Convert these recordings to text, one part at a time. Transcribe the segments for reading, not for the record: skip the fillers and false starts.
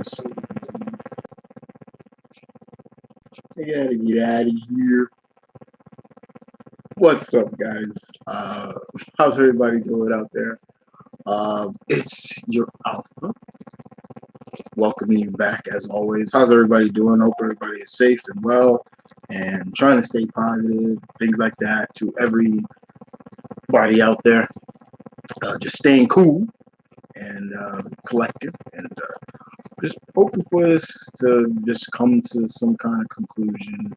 I gotta get out of here. What's up, guys? How's everybody doing out there? It's your Alpha. Welcoming you back as always. How's everybody doing? Hope everybody is safe and well and trying to stay positive, things like that to everybody out there. Just staying cool and collective and just hoping for this to just come to some kind of conclusion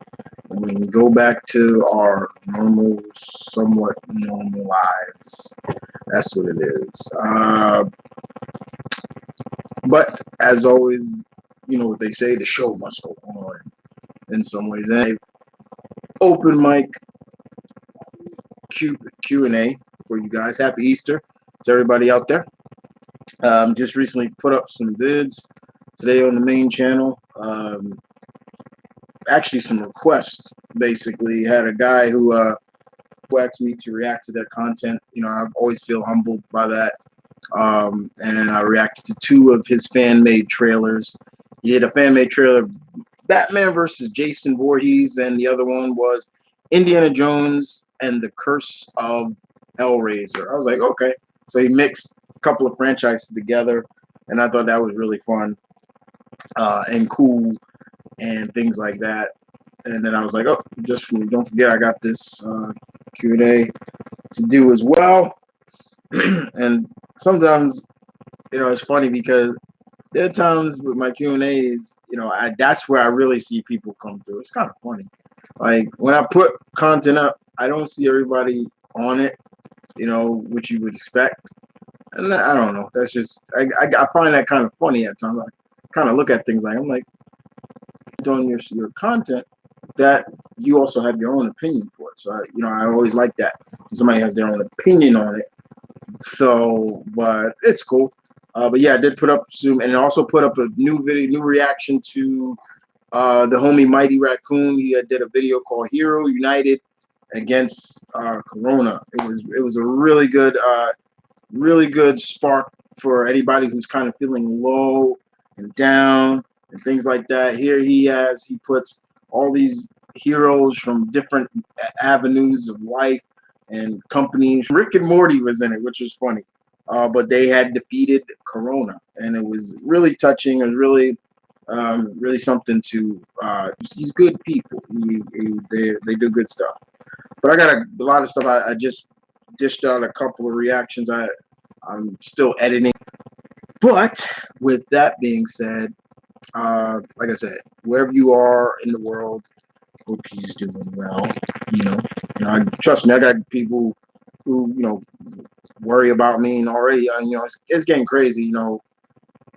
and we can go back to our normal, somewhat normal lives. That's what it is. But as always, you know what they say, the show must go on in some ways. And open mic Q&A for you guys. Happy Easter to everybody out there. Just recently put up some vids today on the main channel. Actually, some requests. Basically, had a guy who asked me to react to their content. You know, I always feel humbled by that. And I reacted to 2 of his fan-made trailers. He did a fan-made trailer, Batman versus Jason Voorhees, and the other one was Indiana Jones and the Curse of Hellraiser. I was like, okay. So he mixed a couple of franchises together, and I thought that was really fun and cool and things like that. And then I was like, oh, just don't forget I got this Q&A to do as well. And sometimes, you know, it's funny because there are times with my Q&As, you know, that's where I really see people come through. It's kind of funny. Like when I put content up, I don't see everybody on it, you know, which you would expect. And I don't know. That's just, I find that kind of funny at times. I kind of look at things like, I'm like, on your content, that you also have your own opinion for it. So, you know, I always like that. Somebody has their own opinion on it. So, but it's cool. But yeah, I did put up some, and also put up a new video, new reaction to the homie Mighty Raccoon. He did a video called Hero United against Corona. It was a really good spark for anybody who's kind of feeling low and down and things like that. Here he puts all these heroes from different avenues of life and companies. Rick and Morty was in it, which was funny. But they had defeated Corona, and it was really touching. It was really something to. He's good people. They do good stuff. But I got a lot of stuff. I just dished out a couple of reactions. I'm still editing. But with that being said, like I said, wherever you are in the world, hope he's doing well. You know, trust me, I got people who, you know, worry about me, and already, you know, it's getting crazy. You know,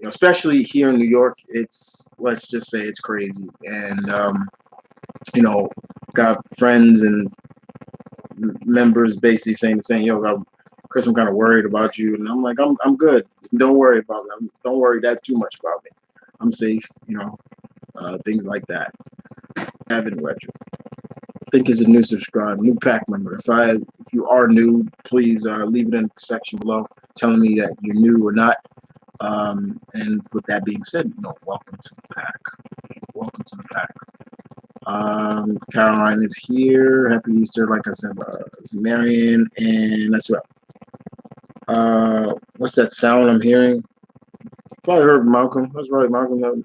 especially here in New York, let's just say it's crazy. And you know, got friends and members basically saying the same. Yo, Chris, I'm kind of worried about you, and I'm like, I'm good. Don't worry about me. Don't worry that too much about me. I'm safe. You know, things like that. Evan Wedger, I think is a new subscriber, new pack member. If you are new, please leave it in the section below, telling me that you're new or not. And with that being said, welcome to the pack. Welcome to the pack. Caroline is here. Happy Easter, like I said. It's Marion, and that's what. What's that sound I'm hearing? Probably heard Malcolm. That's right, Malcolm.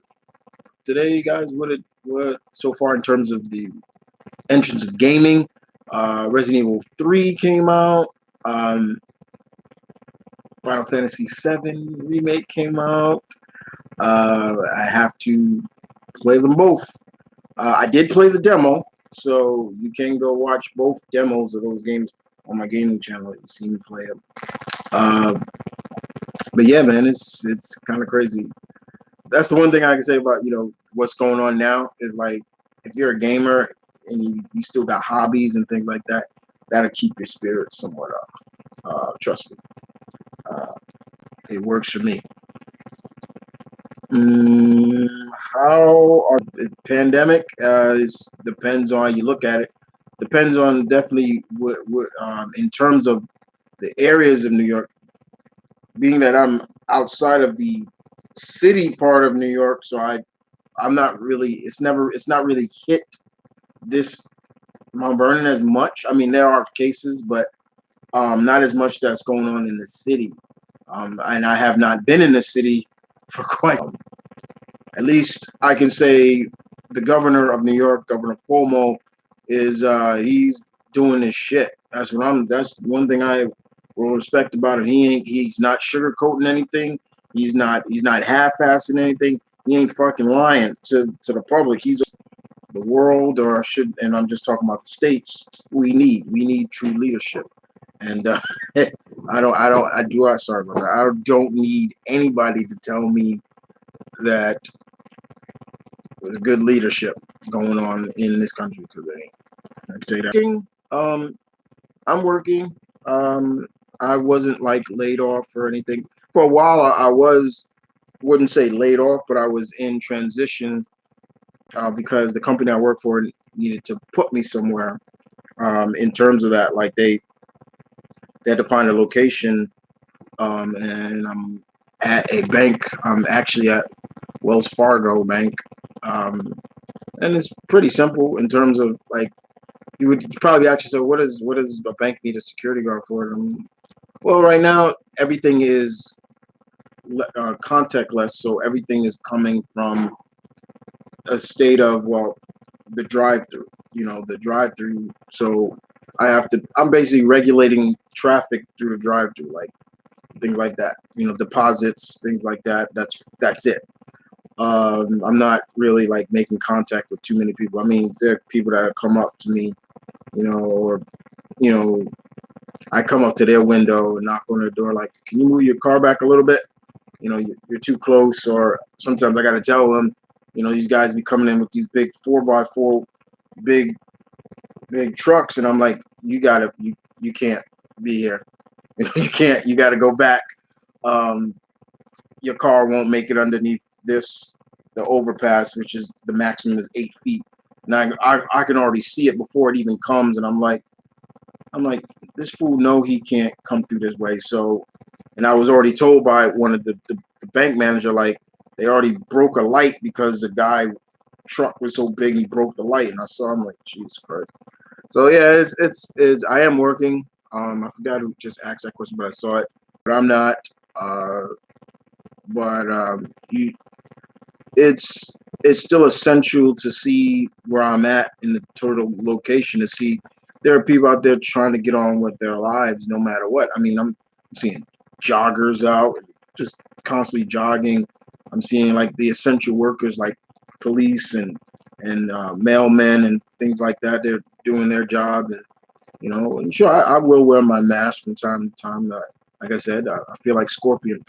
Today, guys, what so far in terms of the entrance of gaming? Resident Evil 3 came out. Final Fantasy 7 remake came out. I have to play them both. I did play the demo, so you can go watch both demos of those games on my gaming channel. You see me play them. But yeah, man, it's kind of crazy. That's the one thing I can say about, you know, what's going on now is, like, if you're a gamer and you still got hobbies and things like that, that'll keep your spirits somewhat up. Trust me. It works for me. Is pandemic? Depends on how you look at it. Depends on definitely what in terms of the areas of New York. Being that I'm outside of the city part of New York, so I'm not really. It's not really hit this Mount Vernon as much. I mean, there are cases, but not as much that's going on in the city. And I have not been in the city for quite. At least I can say the governor of New York, Governor Cuomo, is he's doing his shit. That's what I'm. That's one thing I will respect about it. He's not sugarcoating anything. He's not half-assing anything. He ain't fucking lying to the public. He's the world, or should, and I'm just talking about the states. We need true leadership, and sorry about that. I don't need anybody to tell me that there's good leadership going on in this country, because I can tell you that. I'm working. I wasn't like laid off or anything. For a while, I was, wouldn't say laid off, but I was in transition because the company I work for needed to put me somewhere. In terms of that, like they had to find a location, and I'm at a bank. I'm actually at Wells Fargo Bank, and it's pretty simple in terms of like you would probably actually say, what does a bank need a security guard for? Well, right now everything is contactless, so everything is coming from a state of, well, the drive-through. The drive-through. So I'm basically regulating traffic through the drive-through, like things like that. Deposits, things like that. That's it. I'm not really like making contact with too many people. I mean, there are people that come up to me, or you know, I come up to their window and knock on their door, like, "Can you move your car back a little bit? You're too close." Or sometimes I got to tell them, these guys be coming in with these big 4x4, big trucks, and I'm like, you can't be here. You can't. You got to go back. Your car won't make it underneath the overpass, which is the maximum is 8 feet. And I can already see it before it even comes, and I'm like, this fool know he can't come through this way. So, and I was already told by one of the bank manager, like, they already broke a light because the guy truck was so big he broke the light. And I'm like, Jesus Christ. So yeah, it's I am working. I forgot who just asked that question, but I saw it. But I'm not. But it's still essential to see where I'm at in the total location, to see there are people out there trying to get on with their lives no matter what. I mean, I'm seeing joggers out, just constantly jogging. I'm seeing like the essential workers, like police and mailmen and things like that. They're doing their job, and sure, I will wear my mask from time to time. Like I said, I feel like Scorpion.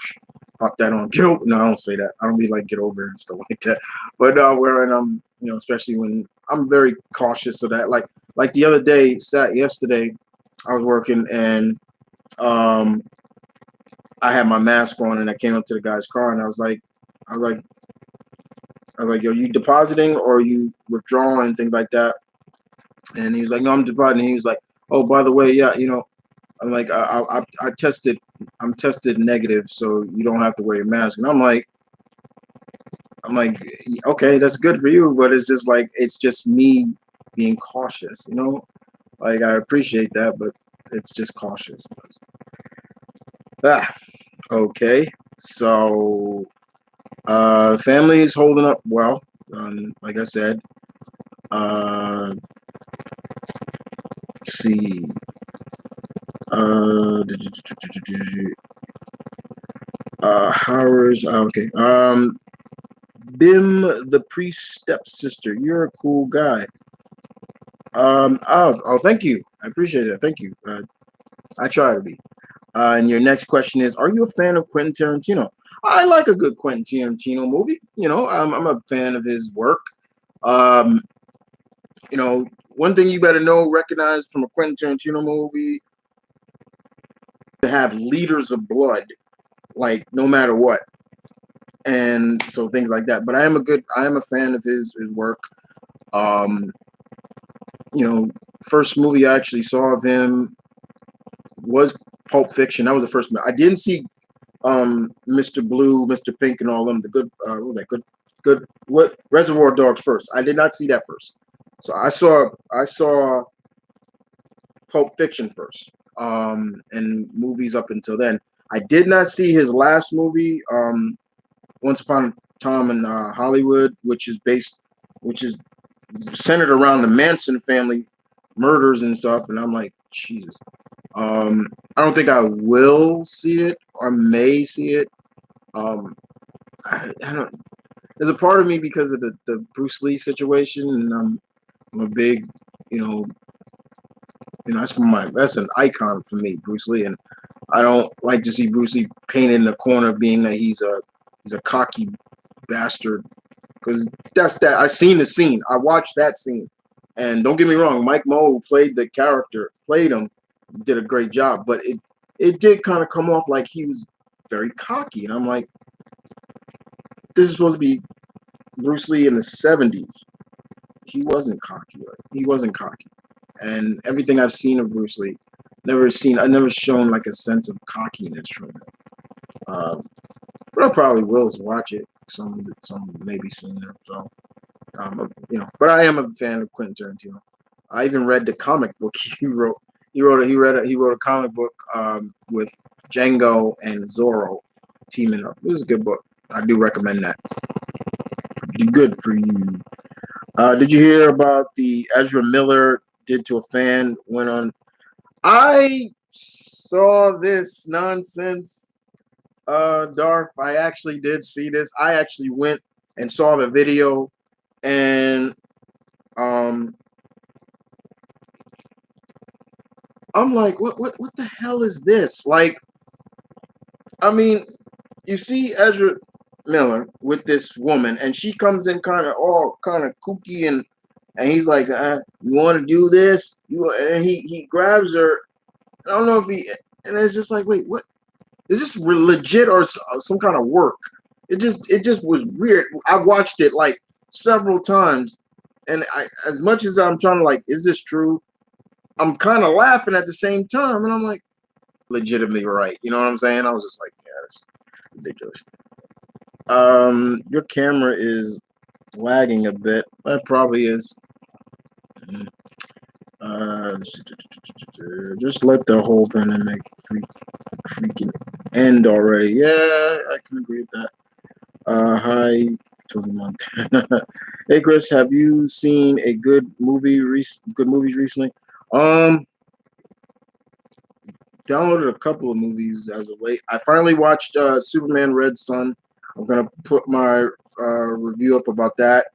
Pop that on. No, I don't say that. I don't be like get over it and stuff like that. But wearing especially when I'm very cautious of that. Like the other day, yesterday, I was working and I had my mask on and I came up to the guy's car and I was like, yo, you depositing or are you withdrawing, things like that? And he was like, no, I'm depositing. He was like, oh, by the way, yeah, I'm like, I tested. I'm tested negative, so you don't have to wear your mask. And I'm like, okay, that's good for you, but it's just like, it's just me being cautious, Like, I appreciate that, but it's just cautious. Okay. So, family is holding up well. Like I said, let's see. Howard's okay. Bim, the priest stepsister. You're a cool guy. Thank you. I appreciate it. Thank you. I try to be. And your next question is: are you a fan of Quentin Tarantino? I like a good Quentin Tarantino movie. I'm a fan of his work. One thing you better recognize from a Quentin Tarantino movie, to have liters of blood, like no matter what, and so things like that. But I am a fan of his work. First movie I actually saw of him was Pulp Fiction. That was the first movie. I didn't see Mr. Blue, Mr. Pink, and all them. The good, what was that? Good. What Reservoir Dogs first? I did not see that first. So I saw Pulp Fiction first, and movies up until then. I did not see his last movie, Once Upon a Time in Hollywood, which is centered around the Manson family murders and stuff. And I'm like, Jesus. I don't think I will see it or may see it. Um, I don't. There's a part of me because of the Bruce Lee situation, and I'm a big, you know, that's an icon for me, Bruce Lee, and I don't like to see Bruce Lee painted in the corner, being that he's a cocky bastard. Because that's that. I seen the scene. I watched that scene, and don't get me wrong, Mike Moe, who played the character, played him, did a great job. But it did kind of come off like he was very cocky, and I'm like, this is supposed to be Bruce Lee in the '70s. He wasn't cocky. He wasn't cocky, and everything I've seen of Bruce Lee, I never shown like a sense of cockiness from him. Um, but I probably will watch it some maybe sooner. So but I am a fan of Quentin Tarantino. I even read the comic book he wrote. He wrote a comic book with Django and Zorro teaming up. It was a good book. I do recommend that. Pretty good for you. Did you hear about the Ezra Miller did to a fan? Went on. I saw this nonsense, Darth. I actually did see this. I actually went and saw the video, and I'm like, what the hell is this? Like, I mean, you see Ezra Miller with this woman, and she comes in kind of kooky, and he's like, "You want to do this?" And he grabs her. I don't know if and it's just like, wait, what? Is this legit or some kind of work? It just was weird. I watched it like several times, and as much as I'm trying to like, is this true? I'm kind of laughing at the same time, and I'm like, legitimately right. You know what I'm saying? I was just like, yeah, that's ridiculous. Your camera is lagging a bit. That probably is. Just let the whole pandemic freaking end already. Yeah, I can agree with that. Hi, Toby Montana. Hey, Chris, have you seen a good good movies recently? Um, Downloaded a couple of movies as of late. I finally watched Superman Red Sun. I'm gonna put my review up about that.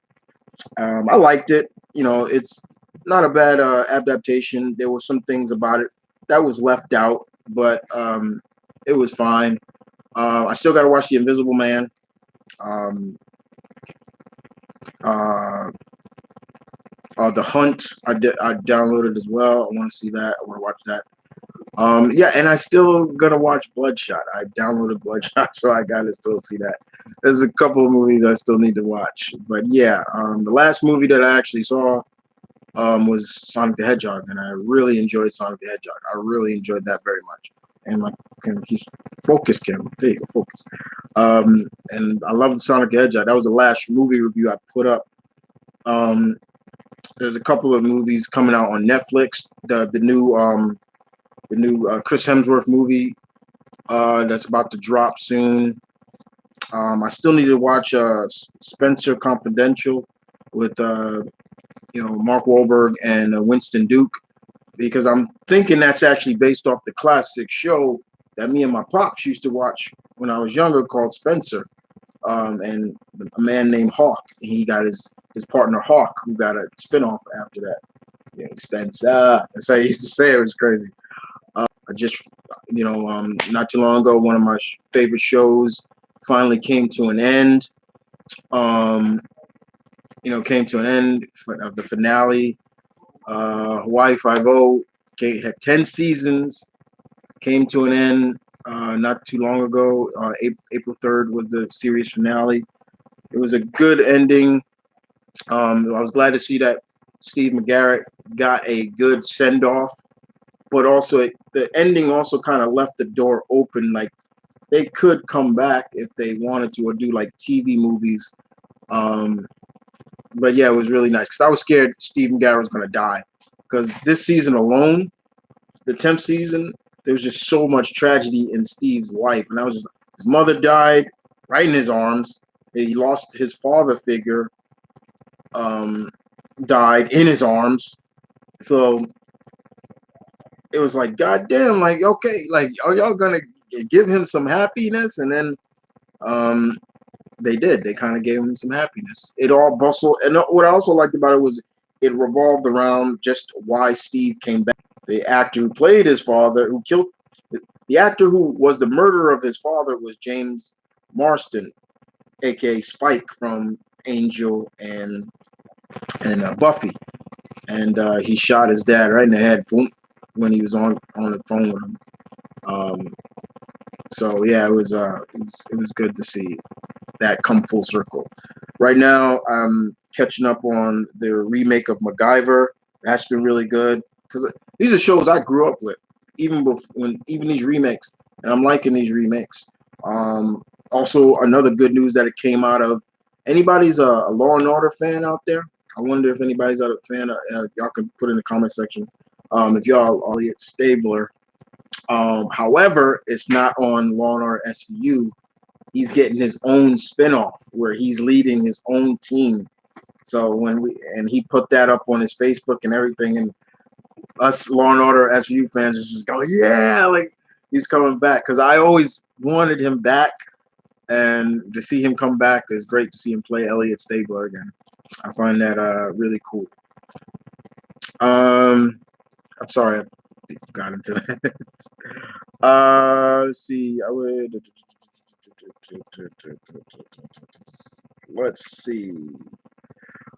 I liked it. It's not a bad adaptation. There were some things about it that was left out, but it was fine. I still got to watch The Invisible Man. Um, uh, The Hunt, I downloaded as well. I want to see that. I want to watch that. Yeah, and I still gonna watch Bloodshot. I downloaded Bloodshot, so I gotta still see that. There's a couple of movies I still need to watch, but yeah, the last movie that I actually saw was Sonic the Hedgehog, and I really enjoyed Sonic the Hedgehog. I really enjoyed that very much. And my camera keeps focus camera. There you go, focus. And I love the Sonic the Hedgehog. That was the last movie review I put up. There's a couple of movies coming out on Netflix. The new Chris Hemsworth movie that's about to drop soon. I still need to watch Spencer Confidential with Mark Wahlberg and Winston Duke, because I'm thinking that's actually based off the classic show that me and my pops used to watch when I was younger called Spencer. And a man named Hawk. He got his partner Hawk, who got a spinoff after that. Yeah, Spencer. That's how he used to say it. It was crazy. I just, not too long ago, one of my favorite shows finally came to an end. Came to an end of the finale. Hawaii Five-0 had 10 seasons, came to an end not too long ago. April 3rd was the series finale. It was a good ending. I was glad to see that Steve McGarrett got a good send-off, but also the ending also kind of left the door open, like they could come back if they wanted to, or do like TV movies. Um, but yeah, it was really nice because I was scared Stephen Garrett was gonna die because this season alone, the 10th season, there was just so much tragedy in Steve's life, and I was just, his mother died right in his arms. He lost his father figure, um, died in his arms. So it was like, God damn, like, okay, like, are y'all gonna give him some happiness? And then um, they did. They kind of gave him some happiness. It all bustled. And what I also liked about it was it revolved around just why Steve came back. The actor who played his father, who killed the actor who was the murderer of his father, was James Marston, aka Spike from Angel and Buffy. And he shot his dad right in the head, boom, when he was on the phone with him. Um, so yeah, it was good to see that come full circle. Right now, I'm catching up on the remake of MacGyver. That's been really good because these are shows I grew up with, even when even these remakes, and I'm liking these remakes. Also, another good news that it came out of anybody's a Law and Order fan out there. I wonder if anybody's a fan. Y'all can put in the comment section. If y'all are Elliot Stabler. However, it's not on Law and Order SVU. He's getting his own spinoff where he's leading his own team. So he put that up on his Facebook and everything, and us Law and Order SVU fans just go, yeah, like he's coming back because I always wanted him back, and to see him come back is great to see him play Elliot Stabler again. I find that really cool. I'm sorry I got into that. Let's see. Let's see.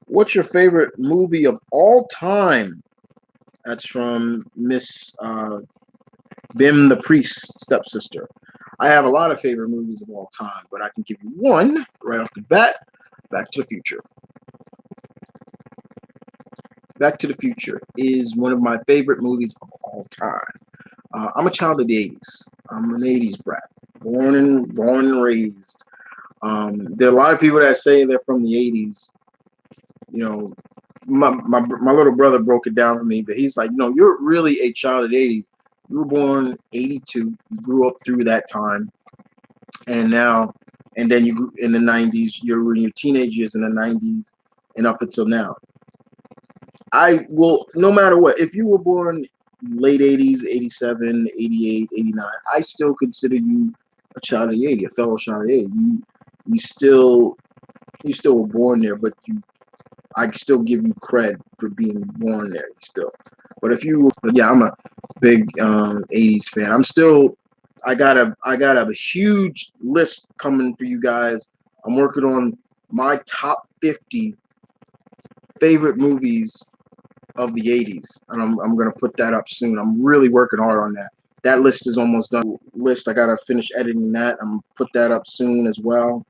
What's your favorite movie of all time? That's from Miss Bim the Priest's stepsister. I have a lot of favorite movies of all time, but I can give you one right off the bat. Back to the Future. Back to the Future is one of my favorite movies of all time. I'm a child of the 80s. I'm an 80s brat, born and raised. There are a lot of people that say they're from the 80s. You know, my little brother broke it down for me, but he's like, no, you're really a child of the 80s. You were born 82. You grew up through that time, and then you grew in the 90s. You're in your teenage years in the 90s, and up until now. I will, no matter what, if you were born late 80s, 87, 88, 89, I still consider you a child of the 80s, a fellow child of the 80s. You still you still were born there, but I still give you cred for being born there still. But if you, yeah, I'm a big 80s fan. I got a huge list coming for you guys. I'm working on my top 50 favorite movies of the 80s, and I'm gonna put that up soon. I'm really working hard on that. That list is almost done. List I gotta finish editing that. I'm gonna put that up soon as well.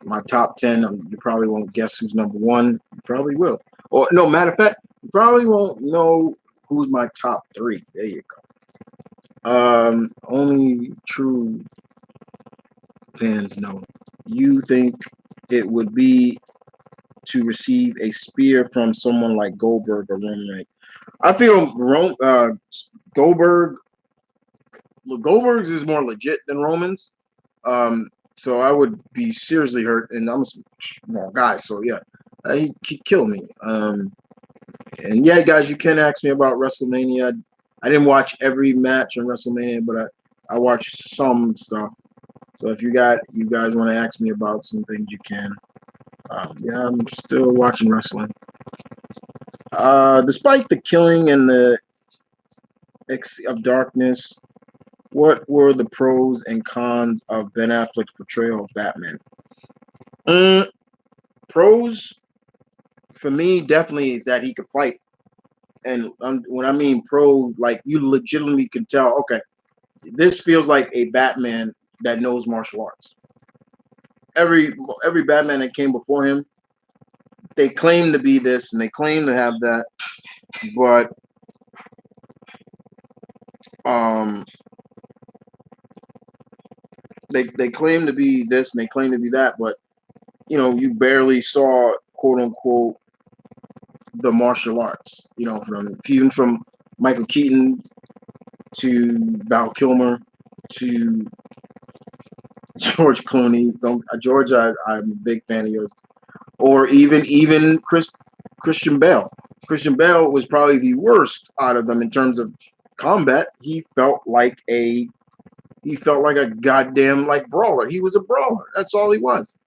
My top 10. You probably won't guess who's number one. You probably will. Or no, matter of fact, you probably won't know who's my top three. There you go. Only true fans know. You think it would be to receive a spear from someone like Goldberg or Roman Reigns? I feel Goldberg. Goldberg's is more legit than Roman's. So I would be seriously hurt, and I'm a small guy, so yeah, he'd kill me. And yeah, guys, you can ask me about WrestleMania. I didn't watch every match on WrestleMania, but I watched some stuff. So if you guys want to ask me about some things, you can. Yeah, I'm still watching wrestling. Despite the killing and the of darkness, what were the pros and cons of Ben Affleck's portrayal of Batman? Pros for me definitely is that he could fight, and when I mean pro, like you legitimately can tell. Okay, this feels like a Batman that knows martial arts. Every Batman that came before him, they claim to be this and they claim to have that, but they claim to be this and they claim to be that, but you barely saw quote unquote the martial arts. From Michael Keaton to Val Kilmer to George Clooney. Don't George? I'm a big fan of yours. Or even Christian Bale. Christian Bale was probably the worst out of them in terms of combat. He felt like a goddamn like brawler. He was a brawler. That's all he was.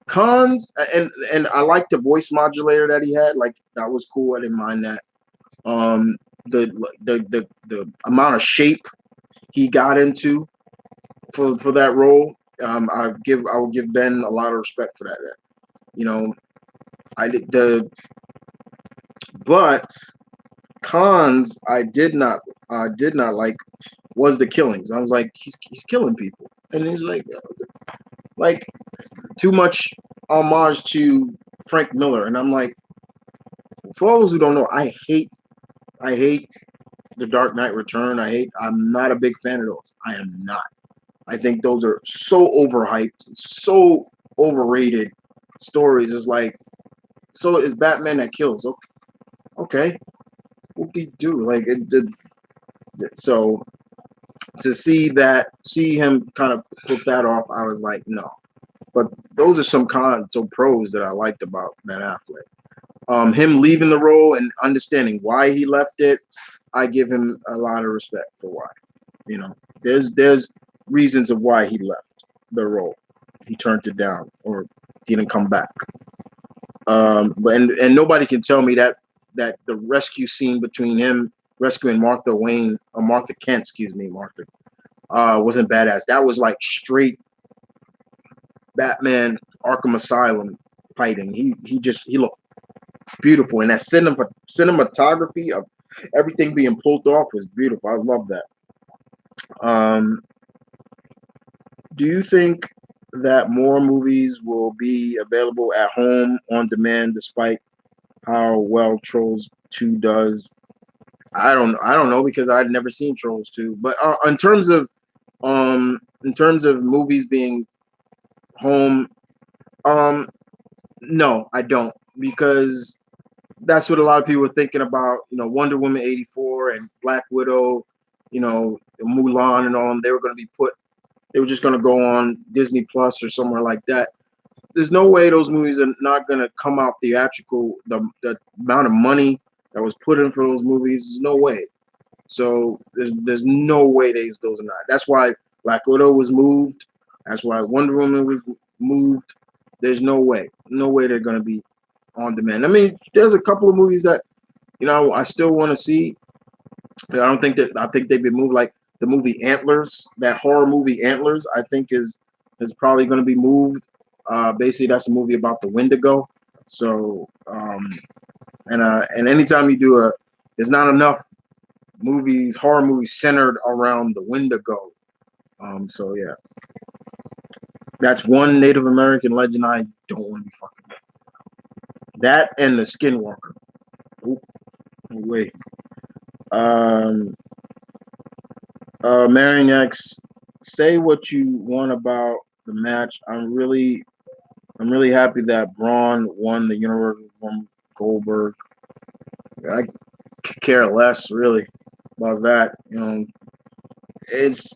Cons and I liked the voice modulator that he had. Like that was cool. I didn't mind that. Um, the amount of shape he got into for that role. I will give Ben a lot of respect for that. You know, I did the but cons I did not like was the killings. I was like he's killing people, and he's like too much homage to Frank Miller, and I'm like, for those who don't know, I hate the Dark Knight Return. I'm not a big fan of those. I am not. I think those are so overhyped, so overrated stories. It's like, so it's Batman that kills. Okay, what did he do? Like it did. So to see him kind of put that off, I was like, no. But those are some pros that I liked about Ben Affleck. Him leaving the role and understanding why he left it, I give him a lot of respect for why. There's reasons of why he left the role. He turned it down or didn't come back. But nobody can tell me that the rescue scene between him rescuing Martha Kent, excuse me, wasn't badass. That was like straight Batman Arkham Asylum fighting. He looked beautiful, and that cinematography of everything being pulled off was beautiful. I love that. Do you think that more movies will be available at home on demand, despite how well Trolls 2 does? I don't know because I'd never seen Trolls 2. But in terms of movies being home, no, I don't, because that's what a lot of people were thinking about. Wonder Woman 84 and Black Widow, Mulan and all. And they were just going to go on Disney Plus or somewhere like that. There's no way those movies are not going to come out theatrical. The amount of money that was put in for those movies, there's no way. So there's no way those are not. That's why Black Widow was moved. That's why Wonder Woman was moved. There's no way they're going to be on demand. I mean, there's a couple of movies that I still want to see. But I think they've been moved. Like the movie Antlers, that horror movie Antlers, I think is probably going to be moved. Basically, that's a movie about the Wendigo. So, and anytime you do there's not enough horror movies centered around the Wendigo. So yeah, that's one Native American legend I don't want to be fucking with. That and the Skinwalker. Oop, wait. Marion X, say what you want about the match. I'm really happy that Braun won the Universal from Goldberg. I could care less really about that. It's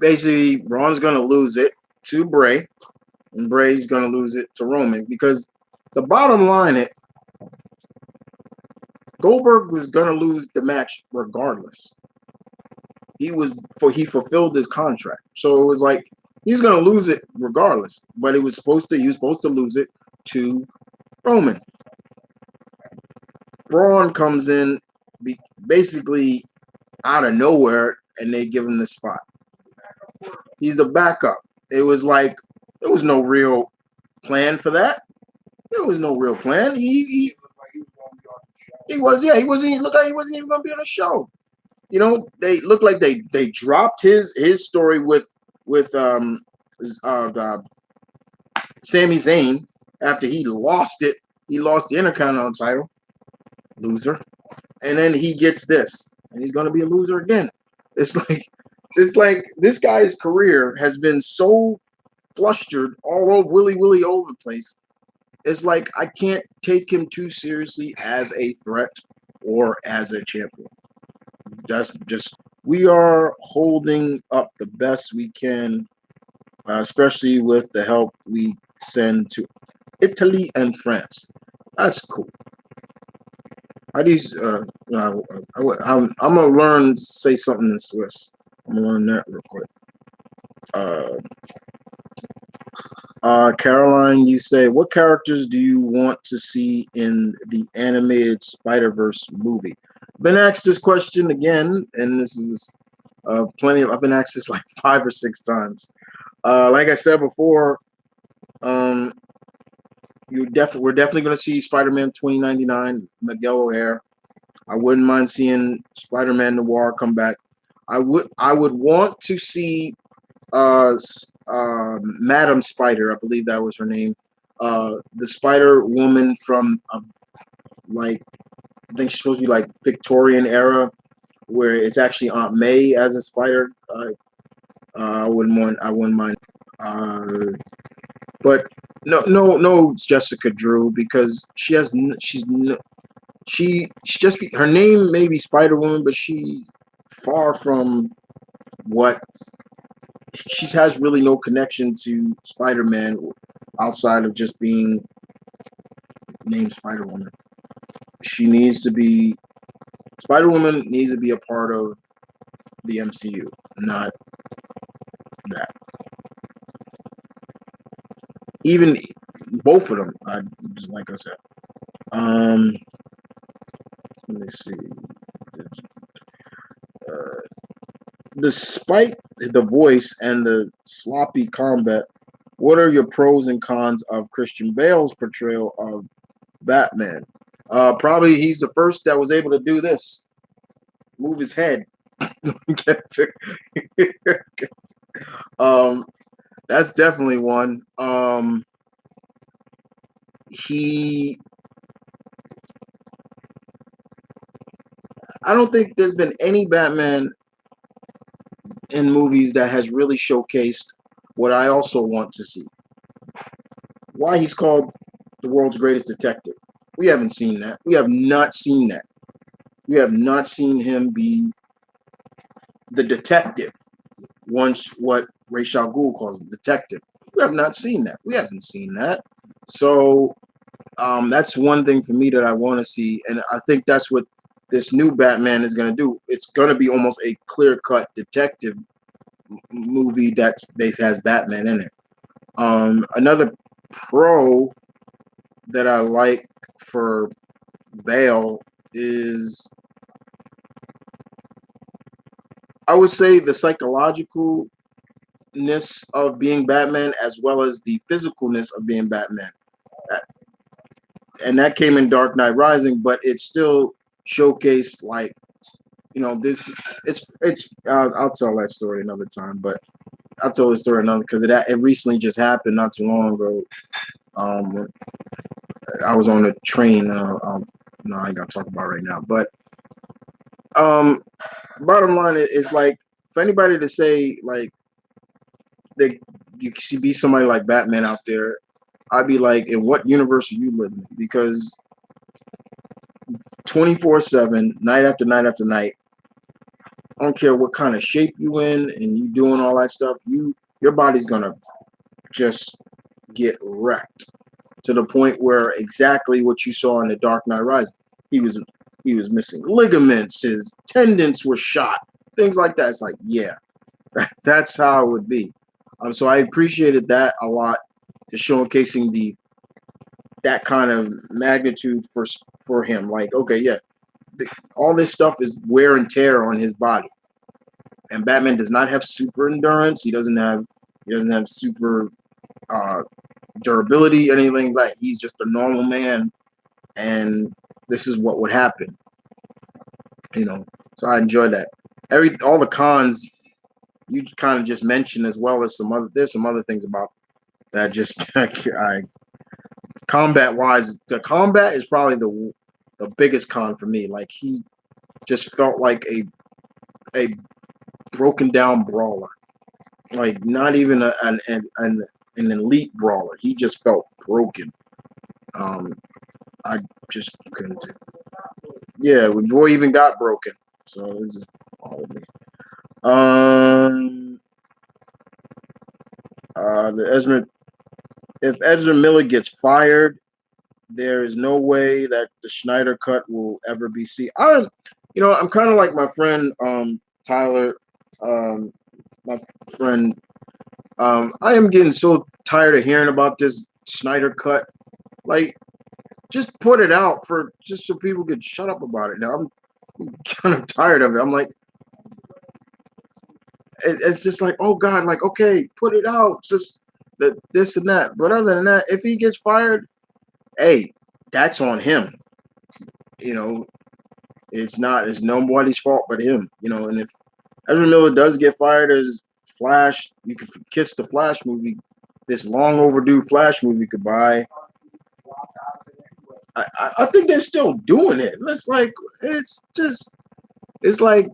basically Braun's gonna lose it to Bray, and Bray's gonna lose it to Roman, because the bottom line, Goldberg was gonna lose the match regardless. He fulfilled his contract, so it was like he was gonna lose it regardless. But he was supposed to lose it to Roman. Braun comes in basically out of nowhere, and they give him the spot. He's the backup. It was like there was no real plan for that. There was no real plan. He wasn't. Looked like he wasn't even going to be on the show. They looked like they dropped his story with Sami Zayn after he lost it. He lost the Intercontinental title, loser, and then he gets this, and he's going to be a loser again. It's like It's like this guy's career has been so flustered all over, willy over the place. It's like I can't take him too seriously as a threat or as a champion. That's just we are holding up the best we can, especially with the help we send to Italy and France. That's cool. How these? I'm gonna learn to say something in Swiss. I'm gonna learn that real quick. Uh, Caroline, you say, what characters do you want to see in the animated Spider-Verse movie? I've been asked this question again, and this is plenty of. I've been asked this like 5 or 6 times. Like I said before, um, we're definitely going to see Spider-Man 2099, Miguel O'Hare. I wouldn't mind seeing Spider-Man Noir come back. I would want to see uh, Madam Spider, I believe that was her name. The Spider Woman from like I think she's supposed to be like Victorian era, where it's actually Aunt May as a spider. I wouldn't mind. Uh, but no, Jessica Drew because she just her name may be Spider Woman, but she far from what she has really no connection to Spider Man outside of just being named Spider Woman. She needs to be Spider Woman needs to be a part of the MCU, not that. Even both of them, just like I said. Um, let me see. Uh, Despite the voice and the sloppy combat, what are your pros and cons of Christian Bale's portrayal of Batman? Probably he's the first that was able to do this, move his head. um, that's definitely one. He, I don't think there's been any Batman in movies that has really showcased what I also want to see. Why he's called the world's greatest detective. We haven't seen that. We have not seen that. We have not seen him be the detective. Once what Ra's al Ghul calls him, detective. We have not seen that. We haven't seen that. So that's one thing for me that I want to see, and I think that's what this new Batman is going to do. It's going to be almost a clear-cut detective movie that has Batman in it. Another pro that I like for Bale is, I would say, the psychologicalness of being Batman as well as the physicalness of being Batman. And that came in Dark Knight Rising, but it still showcased like this. It's. I'll tell that story another time, but I'll tell the story another because it recently just happened not too long ago. I was on a train. No, I ain't gotta talk about it right now. But bottom line is like for anybody to say like that you should be somebody like Batman out there, I'd be like, in what universe are you living in? Because 24/7, night after night after night, I don't care what kind of shape you in and you doing all that stuff, your body's gonna just get wrecked to the point where exactly what you saw in the Dark Knight Rises. He was missing ligaments, his tendons were shot, things like that. It's like, yeah, that's how it would be. So I appreciated that a lot, to showcasing that kind of magnitude for him. Like, okay, yeah, all this stuff is wear and tear on his body, and Batman does not have super endurance. He doesn't have super durability, anything like that. He's just a normal man, and this is what would happen. So I enjoyed that. All the cons you kind of just mentioned, as well as there's some other things about that. Just combat wise, the combat is probably the biggest con for me. Like, he just felt like a broken down brawler. Like not even an elite brawler. He just felt broken. Um, I just couldn't do. Yeah, the boy even got broken. So this is all of me. The Ezra. If Ezra Miller gets fired, there is no way that the Schneider cut will ever be seen. I'm kind of like my friend Tyler, my friend. I am getting so tired of hearing about this Schneider cut. Like, just put it out for just so people could shut up about it. Now I'm kind of tired of it. I'm like, it's just like, oh God, like okay, put it out, just this and that. But other than that, if he gets fired, hey, that's on him. You know, it's nobody's fault but him. And if Ezra Miller does get fired as Flash, you can kiss the Flash movie, this long overdue Flash movie goodbye. I think they're still doing it. It's like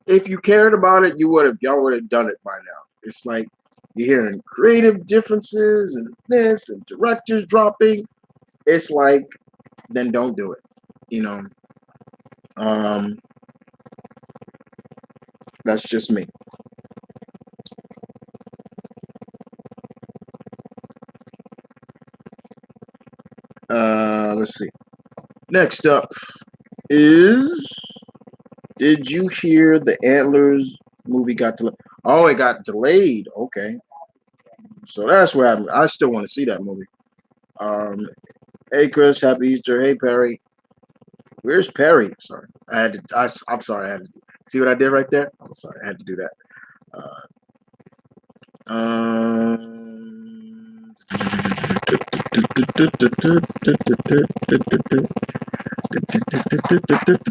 if you cared about it, y'all would have done it by now. It's like you're hearing creative differences and this and directors dropping. It's like then don't do it. You know. That's just me. Let's see. Next up is, did you hear the Antlers movie got delayed? Oh, it got delayed. Okay. So that's what happened. I still want to see that movie. Hey Chris, happy Easter. Hey Perry. Where's Perry? Sorry. I'm sorry. I had to see what I did right there. I'm sorry. I had to do that.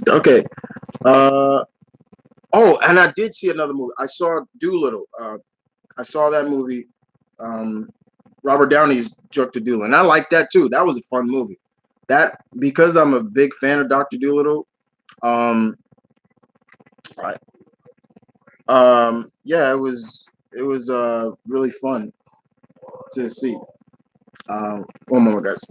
Okay. Oh, and I did see another movie. I saw Doolittle. I saw that movie. Robert Downey's Dr. Doolittle, and I liked that too. That was a fun movie. That because I'm a big fan of Dr. Doolittle. Yeah, it was really fun to see. One moment, guys.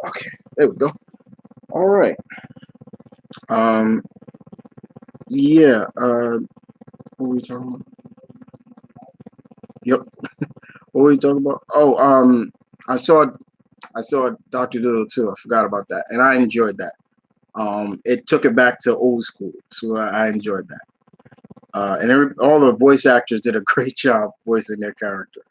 Okay, there we go. All right. Yeah. What were we talking about? Yep. What were we talking about? Oh, I saw Dr. Doodle too. I forgot about that, and I enjoyed that. It took it back to old school, so I enjoyed that. And all the voice actors did a great job voicing their character.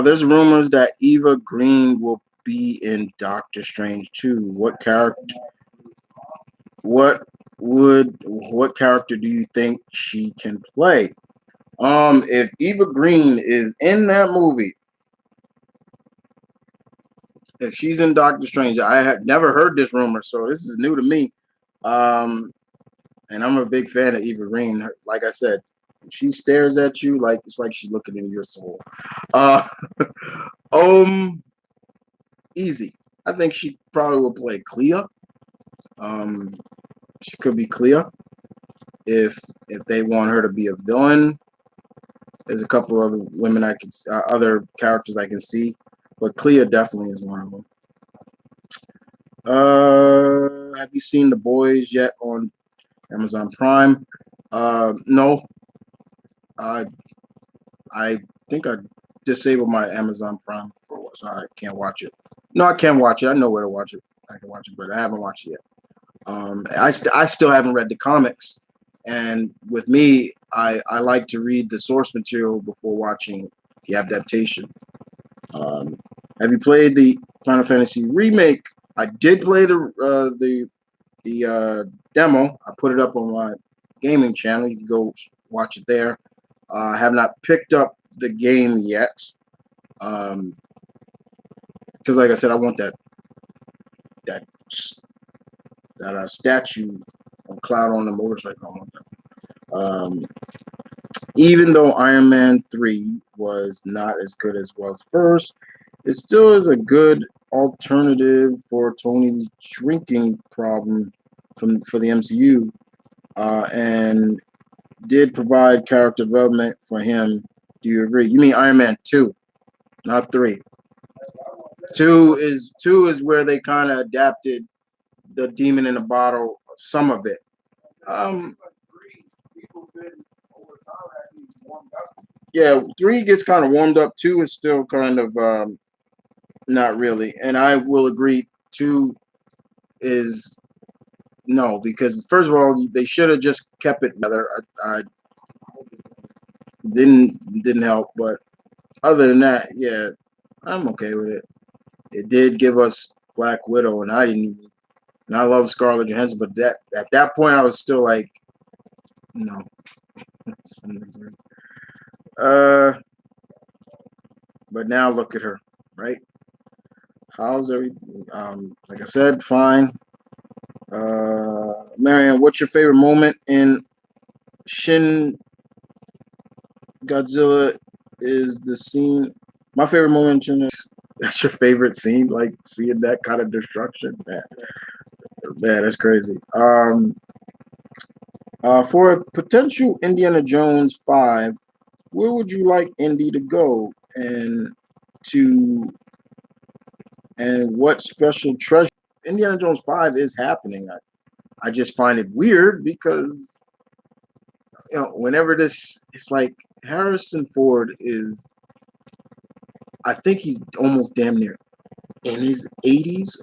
There's rumors that Eva Green will be in Doctor Strange too. What character? What character do you think she can play? If Eva Green is in that movie, if she's in Doctor Strange, I had never heard this rumor, so this is new to me. And I'm a big fan of Eva Green. Like I said, she stares at you like it's like she's looking into your soul. Uh, easy. I think she probably will play Clea. She could be Clea if they want her to be a villain. There's a couple other women other characters I can see, but Clea definitely is one of them. Have you seen The Boys yet on Amazon Prime? No. I think I disabled my Amazon Prime so I can't watch it. No, I can watch it. I know where to watch it. I can watch it, but I haven't watched it yet. I still haven't read the comics, and with me, I like to read the source material before watching the adaptation. Have you played the Final Fantasy remake? I did play the demo. I put it up on my gaming channel. You can go watch it there. I have not picked up the game yet. Because like I said, I want that statue of Cloud on the motorcycle. I want that. Even though Iron Man 3 was not as good as was first, it still is a good alternative for Tony's drinking problem for the MCU, and did provide character development for him. Do you agree? You mean Iron Man 2, not 3? Two is where they kind of adapted the demon in a bottle, some of it. Um, yeah, 3 gets kind of warmed up. 2 is still kind of not really. And I will agree, 2 is no, because first of all, they should have just kept it together. I didn't help, but other than that, yeah, I'm okay with it. It did give us Black Widow, and I didn't even. And I love Scarlett Johansson, but that at that point, I was still like, no. But now look at her, right? How's everything? Like I said, fine. Marianne, what's your favorite moment in Shin Godzilla? Is the scene my favorite moment in Shin? That's your favorite scene, like seeing that kind of destruction, man, that's crazy. For a potential Indiana Jones 5, where would you like Indy to go, to and what special treasure? Indiana Jones 5 is happening. I just find it weird because whenever it's like Harrison Ford is, I think he's almost damn near in his 80s,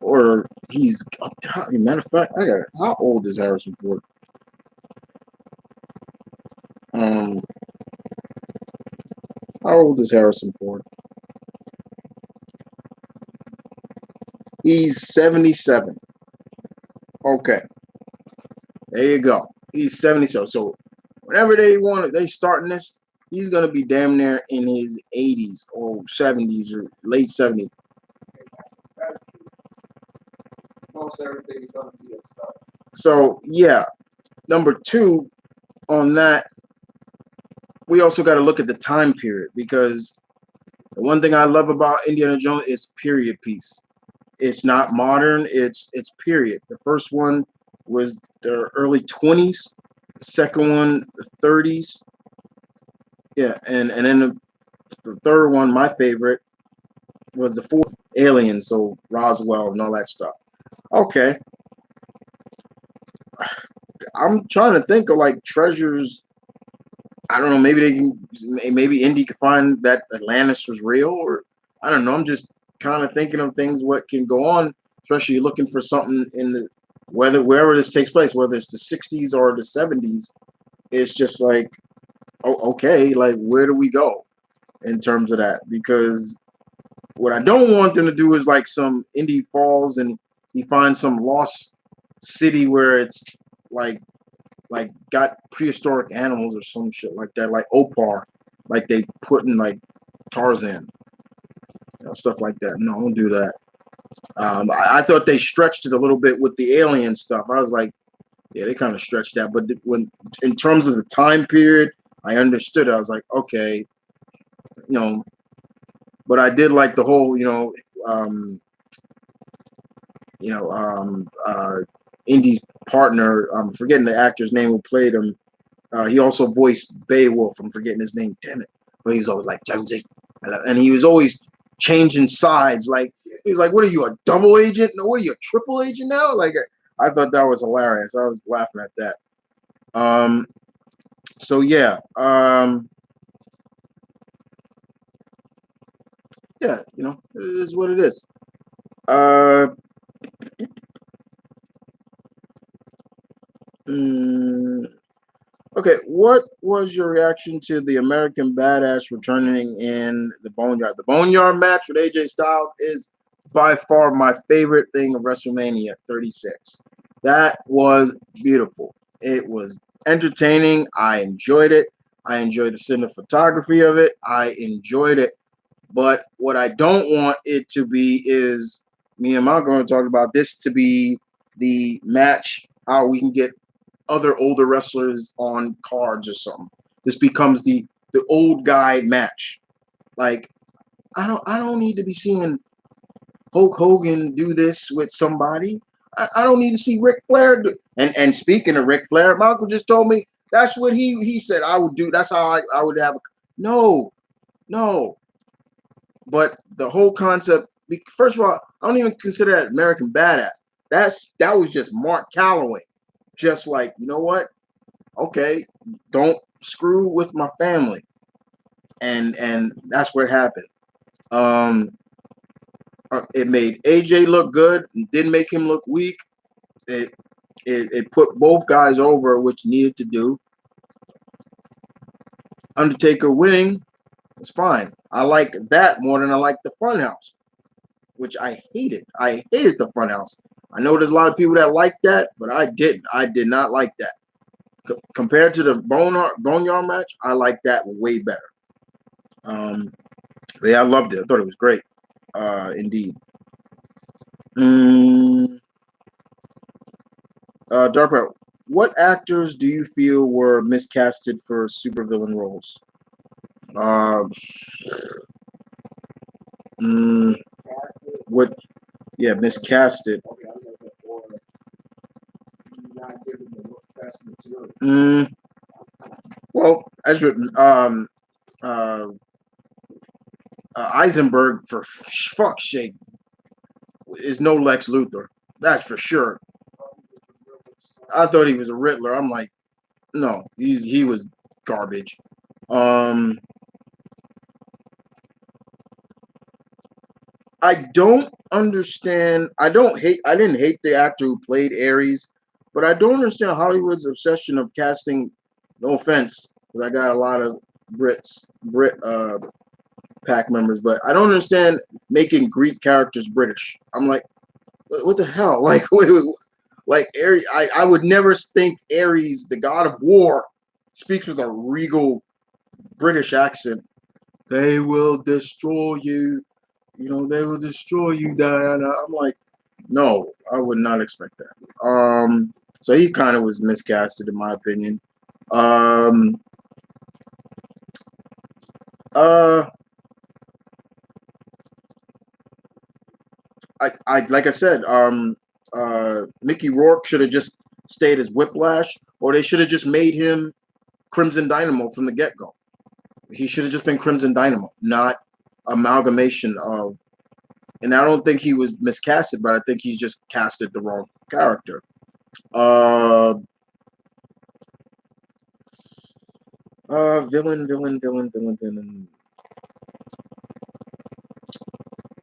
or he's up to, matter of fact, how old is Harrison Ford? How old is Harrison Ford? He's 77. Okay, there you go. He's 77. So whenever they starting this, he's gonna be damn near in his 80s or 70s or late 70s. Most everything is gonna be a stuff. So yeah, number 2 on that, we also got to look at the time period, because the one thing I love about Indiana Jones is period piece. It's not modern. It's period. The first one was the early 20s. The second one, the 30s. Yeah, and then the third one, my favorite, was the fourth, Alien, so Roswell and all that stuff. Okay, I'm trying to think of like treasures. I don't know. Maybe Indy could find that Atlantis was real, or I don't know. I'm just kind of thinking of things what can go on, especially looking for something in the wherever this takes place, whether it's the 60s or the 70s. It's just like, oh, okay, like where do we go in terms of that? Because what I don't want them to do is like some Indy falls and he finds some lost city where it's like got prehistoric animals or some shit like that, like Opar, like they put in like Tarzan, stuff like that. No, don't do that. I thought they stretched it a little bit with the alien stuff. I was like, yeah, they kind of stretched that. But when in terms of the time period, I understood. I was like, okay, But I did like the whole, Indy's partner. I'm forgetting the actor's name who played him. He also voiced Beowulf. I'm forgetting his name. Damn it! But he was always like Jonesy, and he was always changing sides. Like he was like, "What are you, a double agent? No, what are you, a triple agent now?" Like I thought that was hilarious. I was laughing at that. So yeah. Yeah, it is what it is. Okay, what was your reaction to the American Badass returning in the Boneyard? The Boneyard match with AJ Styles is by far my favorite thing of WrestleMania 36. That was beautiful. It was entertaining. I enjoyed it. I enjoyed the cinematography of it. I enjoyed it. But what I don't want it to be is me and Malcolm are talking about this to be the match how we can get other older wrestlers on cards or something. This becomes the old guy match. Like I don't need to be seeing Hulk Hogan do this with somebody. I don't need to see Ric Flair do. And speaking of Ric Flair, Malcolm just told me that's what he said I would do. That's how I would have. No, no. But the whole concept. First of all, I don't even consider that American Badass. That was just Mark Calloway. Just like, you know what? Okay, don't screw with my family, and that's what happened. Um, it made AJ look good. It didn't make him look weak. It, it put both guys over, which needed to do. Undertaker winning was fine. I like that more than I like the Funhouse, which I hated. I hated the Funhouse. I know there's a lot of people that like that, but I didn't. I did not like that. Compared to the Boneyard match, I like that way better. But yeah, I loved it. I thought it was great. Indeed. Mm, Dark, what actors do you feel were miscasted for supervillain roles? Uh, mm, what? Yeah, miscasted. Mm, well, as written, uh, Eisenberg, for fuck's sake, is no Lex Luthor. That's for sure. I thought he was a Riddler. I'm like, no, he was garbage. Um, I don't understand. I didn't hate the actor who played Ares, but I don't understand Hollywood's obsession of casting. No offense, because I got a lot of Brit pack members, but I don't understand making Greek characters British. I'm like, what the hell? Like, like Ares, I would never think Ares, the god of war, speaks with a regal British accent. They will destroy you. You know, they will destroy you, Diana. I'm like, no, I would not expect that. So he kind of was miscasted, in my opinion. Um, uh, I like I said, Mickey Rourke should have just stayed as Whiplash, or they should have just made him Crimson Dynamo from the get go. He should have just been Crimson Dynamo, not amalgamation of. And I don't think he was miscasted, but I think he's just casted the wrong character. Uh, villain.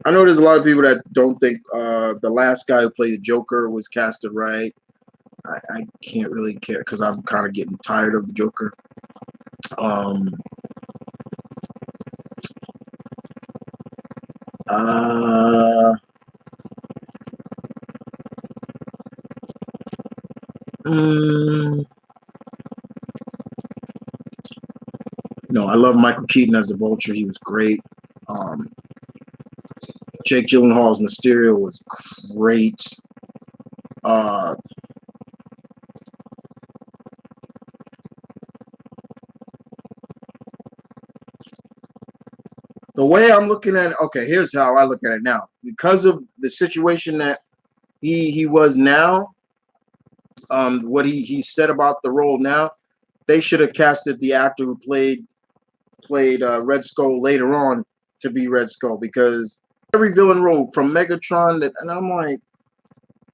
I know there's a lot of people that don't think the last guy who played the Joker was casted right. I can't really care because I'm kind of getting tired of the Joker. Um, uh, mm, no, I love Michael Keaton as the Vulture. He was great. Um, Jake Gyllenhaal's Mysterio was great. Uh, the way I'm looking at it, okay, here's how I look at it now. Because of the situation that he was now, what he said about the role now, they should have casted the actor who played Red Skull later on to be Red Skull because every villain role from Megatron and I'm like,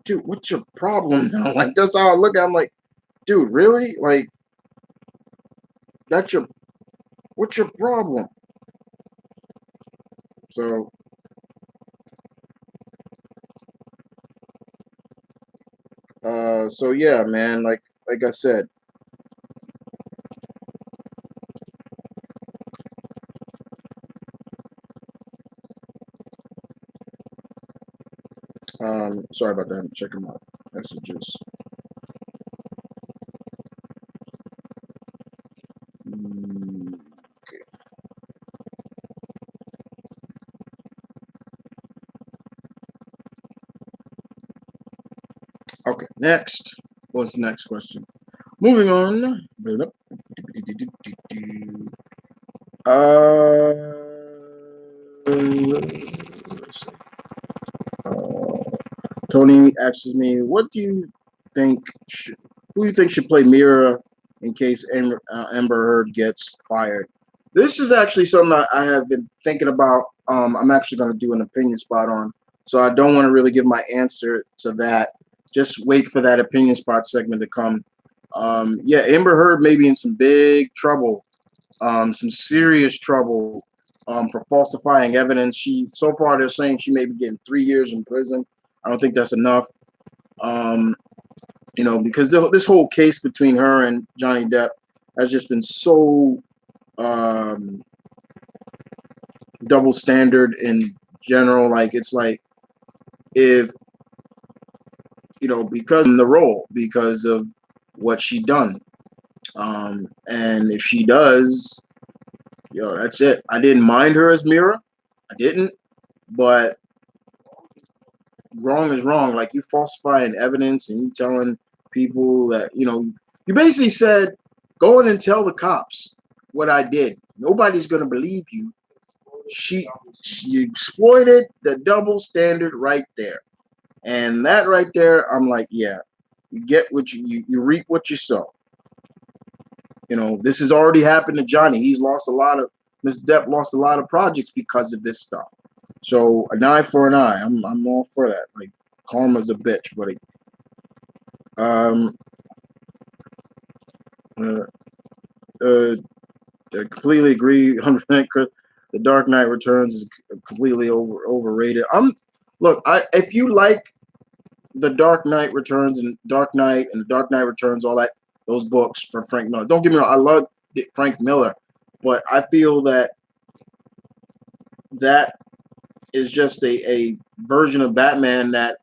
dude, what's your problem now? Like that's how I look at it. I'm like, dude, really? Like that's your what's your problem? So so yeah, man, like I said, sorry about that. I'm checking my messages. Okay, next. What's the next question? Moving on. Let's see. Tony asks me, "What do you think? Who do you think should play Mira in case Amber Heard gets fired?" This is actually something I have been thinking about. I'm actually going to do an opinion spot on, so I don't want to really give my answer to that. Just wait for that opinion spot segment to come. Yeah, Amber Heard may be in some big trouble, some serious trouble, for falsifying evidence. She so far they're saying she may be getting 3 years in prison. I don't think that's enough. Um, because this whole case between her and Johnny Depp has just been so um, double standard in general. Like it's like if because in the role because of what she done, and if she does, that's it. I didn't mind her as Mira, I didn't, but wrong is wrong. Like you falsifying evidence and you telling people that you basically said, go in and tell the cops what I did. Nobody's gonna believe you. She exploited the double standard right there, and that right there, I'm like, yeah, you get what you reap what you sow. This has already happened to Johnny. He's lost a lot of Miss Depp lost a lot of projects because of this stuff. So an eye for an eye. I'm all for that. Like karma's a bitch, buddy. Um, uh, I completely agree. 100%. The Dark Knight Returns is completely overrated. If you like the Dark Knight Returns and Dark Knight and the Dark Knight Returns, all that those books from Frank Miller. Don't get me wrong, I love Frank Miller, but I feel that is just a version of Batman that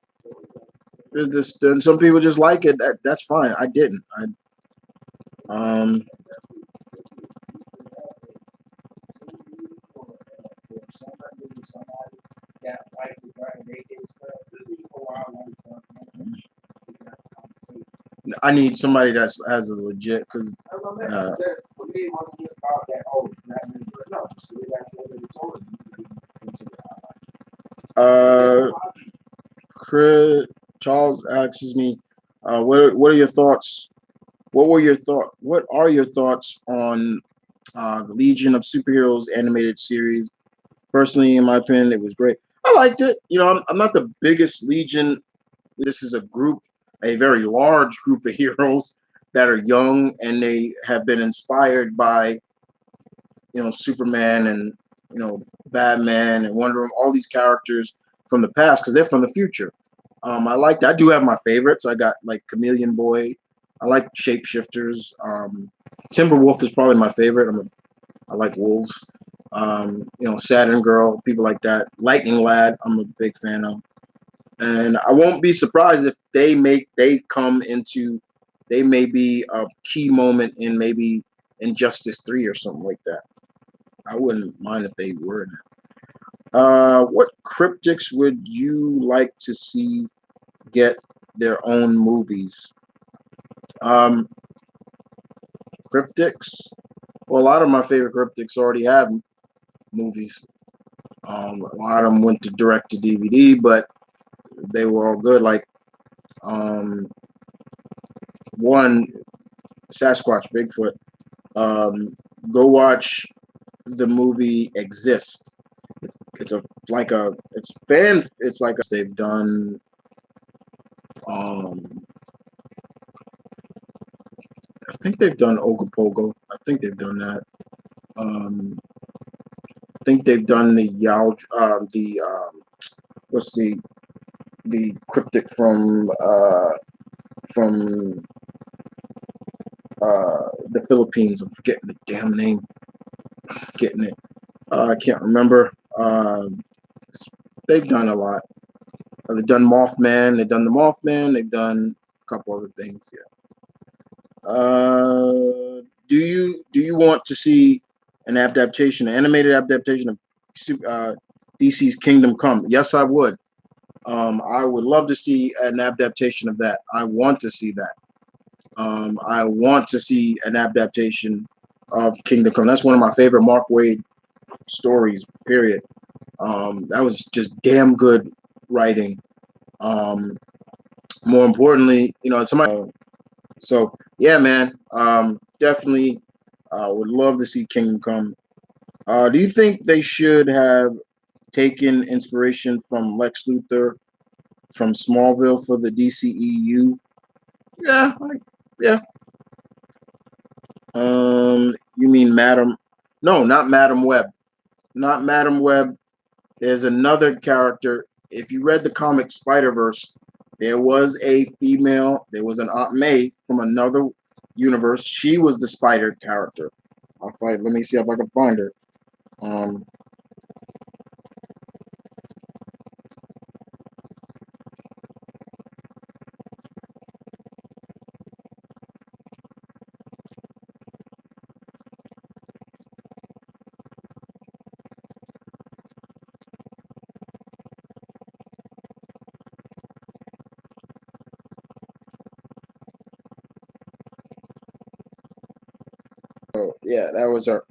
is this. And some people just like it. That's fine. I didn't. Um. I need somebody that has a legit because. Chris Charles asks me, what are your thoughts? What are your thoughts on the Legion of Superheroes animated series? Personally, in my opinion, it was great. I liked it. I'm not the biggest Legion. This is a very large group of heroes that are young and they have been inspired by Superman and Batman and Wonder Woman, all these characters from the past because they're from the future. I like that. I do have my favorites. I got like Chameleon Boy. I like shapeshifters. Timberwolf is probably my favorite. I like wolves. Saturn Girl, people like that. Lightning Lad, I'm a big fan of. And I won't be surprised if they may be a key moment in maybe Injustice 3 or something like that. I wouldn't mind if they were in it. What cryptics would you like to see get their own movies? Cryptics. Well, a lot of my favorite cryptics already have movies. A lot of them went to direct to DVD, but they were all good. Like one, Sasquatch, Bigfoot. Go watch the movie Exist. It's they've done. I think they've done Ogopogo. I think they've done that. I think they've done the what's the cryptic from the Philippines. I'm forgetting the damn name. Getting it. I can't remember. They've done a lot. They've done Mothman. They've done the Mothman. They've done a couple other things. Yeah. Do you want to see an animated adaptation of DC's Kingdom Come? Yes, I would. I would love to see an adaptation of that. I want to see that. I want to see an adaptation of Kingdom Come. That's one of my favorite Mark Waid stories. Period. That was just damn good writing. Um, More importantly, somebody. So yeah, man. Definitely would love to see Kingdom Come. Do you think they should have taken inspiration from Lex Luthor from Smallville for the DCEU? Yeah, yeah. You mean Madam? No, not Madam Web. Not Madam Web. There's another character. If you read the comic Spider Verse, there was a female. There was an Aunt May from another universe. She was the Spider character. I'll fight. Let me see if I can find her. Um, so yeah, that was her.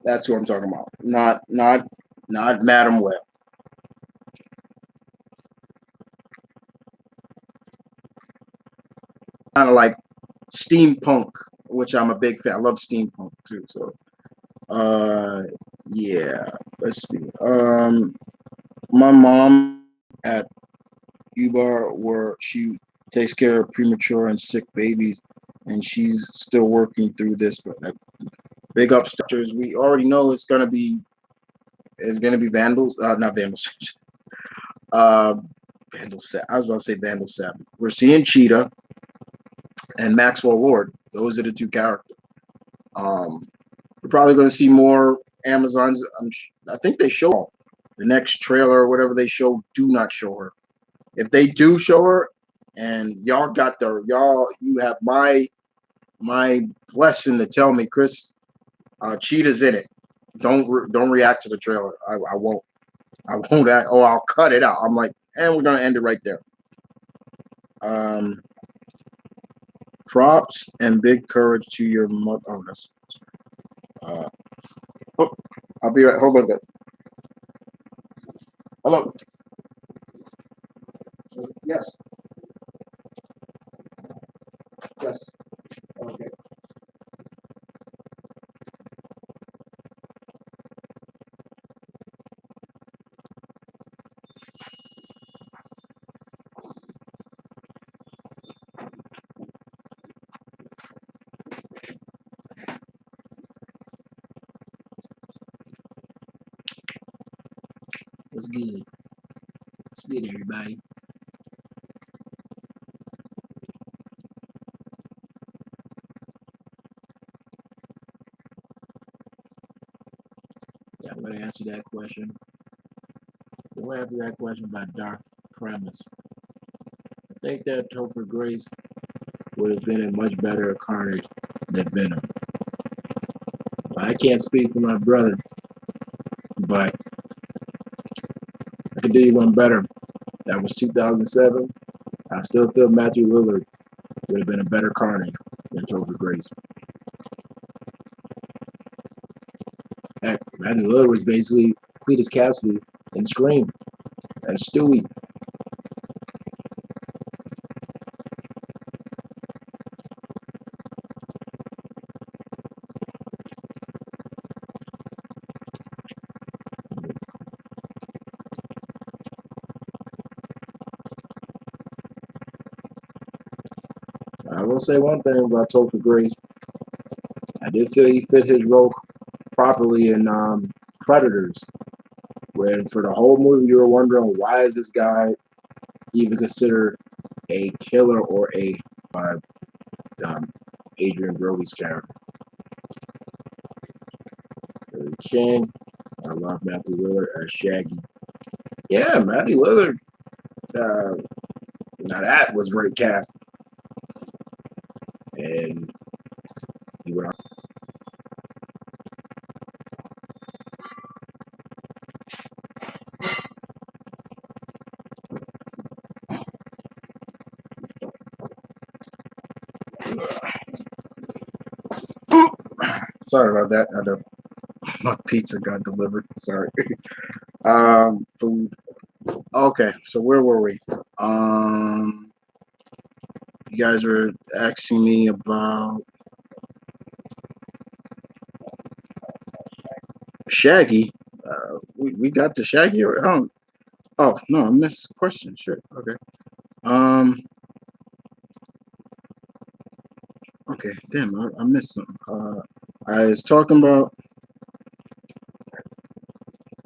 That's who I'm talking about. Not Madam Web. Kind of like steampunk, which I'm a big fan. I love steampunk too. So uh, yeah. Let's see. My mom at Ubar where she takes care of premature and sick babies, and she's still working through this. But big up structures. We already know it's gonna be vandals, not vandals. uh, Vandal. I was about to say Vandal Savage. We're seeing Cheetah and Maxwell Lord. Those are the two characters. Um, we're probably going to see more Amazons. I think they show the next trailer or whatever they show. Do not show her. If they do show her, and you have my blessing to tell me, Chris, Cheetah's in it. Don't react to the trailer. I won't. I won't act. Oh, I'll cut it out. I'm like, and we're gonna end it right there. Um, Props and big courage to your mother. Oh, that's. Uh, oh, I'll be right. Hold on. Hello. Yes. Yes. Okay. What's good? What's good, everybody? Yeah, I'm gonna answer that question. I'm gonna answer that question by dark premise. I think that Topher Grace would have been a much better Carnage than Venom. I can't speak for my brother, but I can do you one better. That was 2007. I still feel Matthew Lillard would have been a better Carnage than Topher Grace. Heck, Matthew Lillard was basically Cletus Cassidy in Scream and Stewie. I will say one thing about Topher Grace. I did feel he fit his role properly in Predators, when for the whole movie you were wondering why is this guy even considered a killer or a uh, um, Adrian Brody's character. King, I love Matthew Lillard as Shaggy. Yeah, Matthew Lillard. Uh, Now that was great cast, and he went on. Sorry about that. My pizza got delivered. Sorry. Food. Okay, so where were we? You guys were asking me about Shaggy. We got the Shaggy. Or, oh no, I missed the question. Sure. Okay. Um. Okay. Damn, I missed some. I was talking about.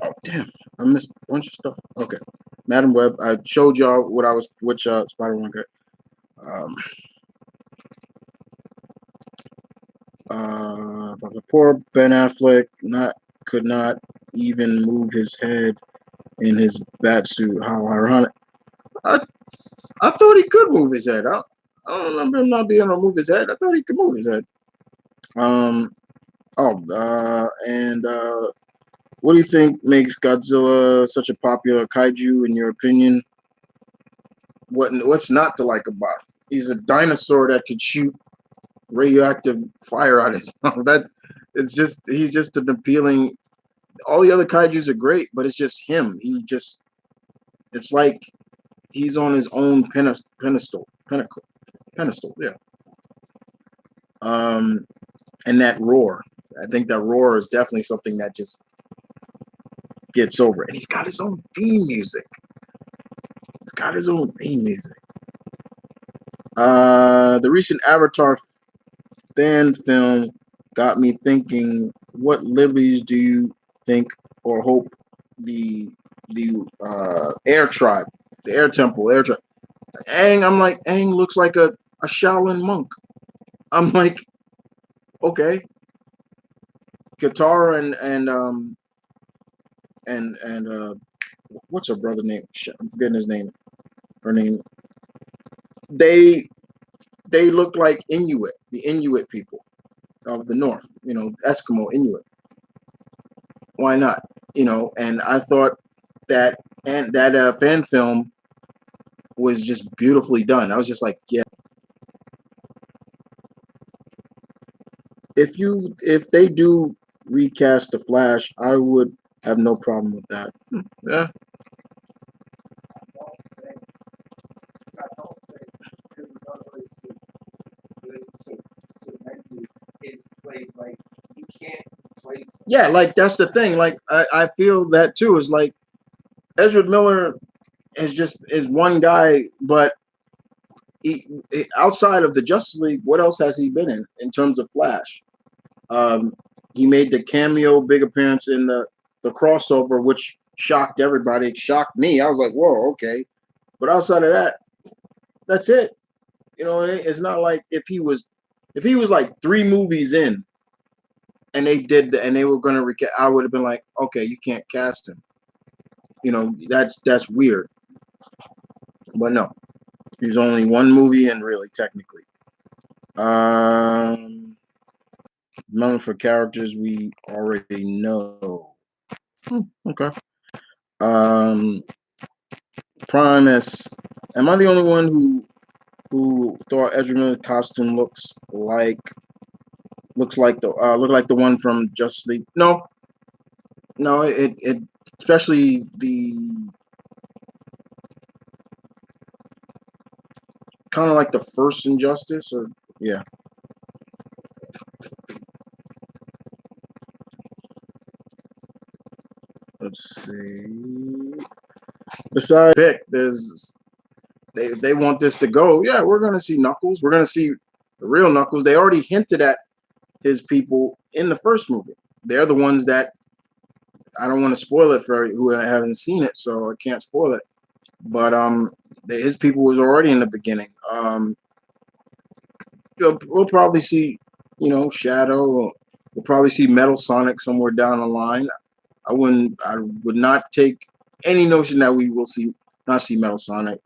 Oh damn, I missed a bunch of stuff. Okay. Madam Web. I showed y'all what I was, which Spider-Man got. Um. But the poor Ben Affleck could not even move his head in his bat suit. How ironic! I I thought he could move his head. I don't remember him not being able to move his head. I thought he could move his head. Um. And what do you think makes Godzilla such a popular kaiju in your opinion? What's not to like about him? He's a dinosaur that could shoot radioactive fire out his mouth. That it's just he's just an appealing. All the other kaiju's are great, but it's just him. It's like he's on his own pedestal. Yeah. Um, and that roar. I think that roar is definitely something that just gets over. And he's got his own theme music. He's got his own theme music. The recent Avatar fan film got me thinking. What liberties do you think or hope the Air Tribe, the Air Temple, Air Tribe? Aang, I'm like Aang looks like a Shaolin monk. I'm like, okay, Katara and what's her brother name? Shit, I'm forgetting his name. Her name. They they look like Inuit, the Inuit people of the North. You know, Eskimo Inuit. Why not? You know, and I thought that fan film was just beautifully done. I was just like, yeah. If they do recast the Flash, I would have no problem with that. Yeah. Yeah, like that's the thing. Like I feel that too. Is like Ezra Miller is one guy, but outside of the Justice League, what else has he been in terms of Flash? Um, he made the cameo big appearance in the crossover, which shocked everybody. It shocked me. I was like, whoa, okay. But outside of that, that's it. You know, it's not like if he was like 3 movies in and they were gonna I would have been like, okay, you can't cast him. You know, that's weird. But no, he's only 1 movie in, really, technically. Um, known for characters we already know. Okay. Um, Primus. Am I the only one who thought Ezra Miller's costume looks like the one from Justice League? No, no. It especially the kind of like the first Injustice, or yeah. Let's see. Besides pick, they want this to go. Yeah, we're gonna see Knuckles. We're gonna see the real Knuckles. They already hinted at his people in the first movie. They're the ones that I don't want to spoil it for who haven't seen it, so I can't spoil it. But his people was already in the beginning. We'll probably see, Shadow. We'll probably see Metal Sonic somewhere down the line. I would not take any notion that we will not see Metal Sonic.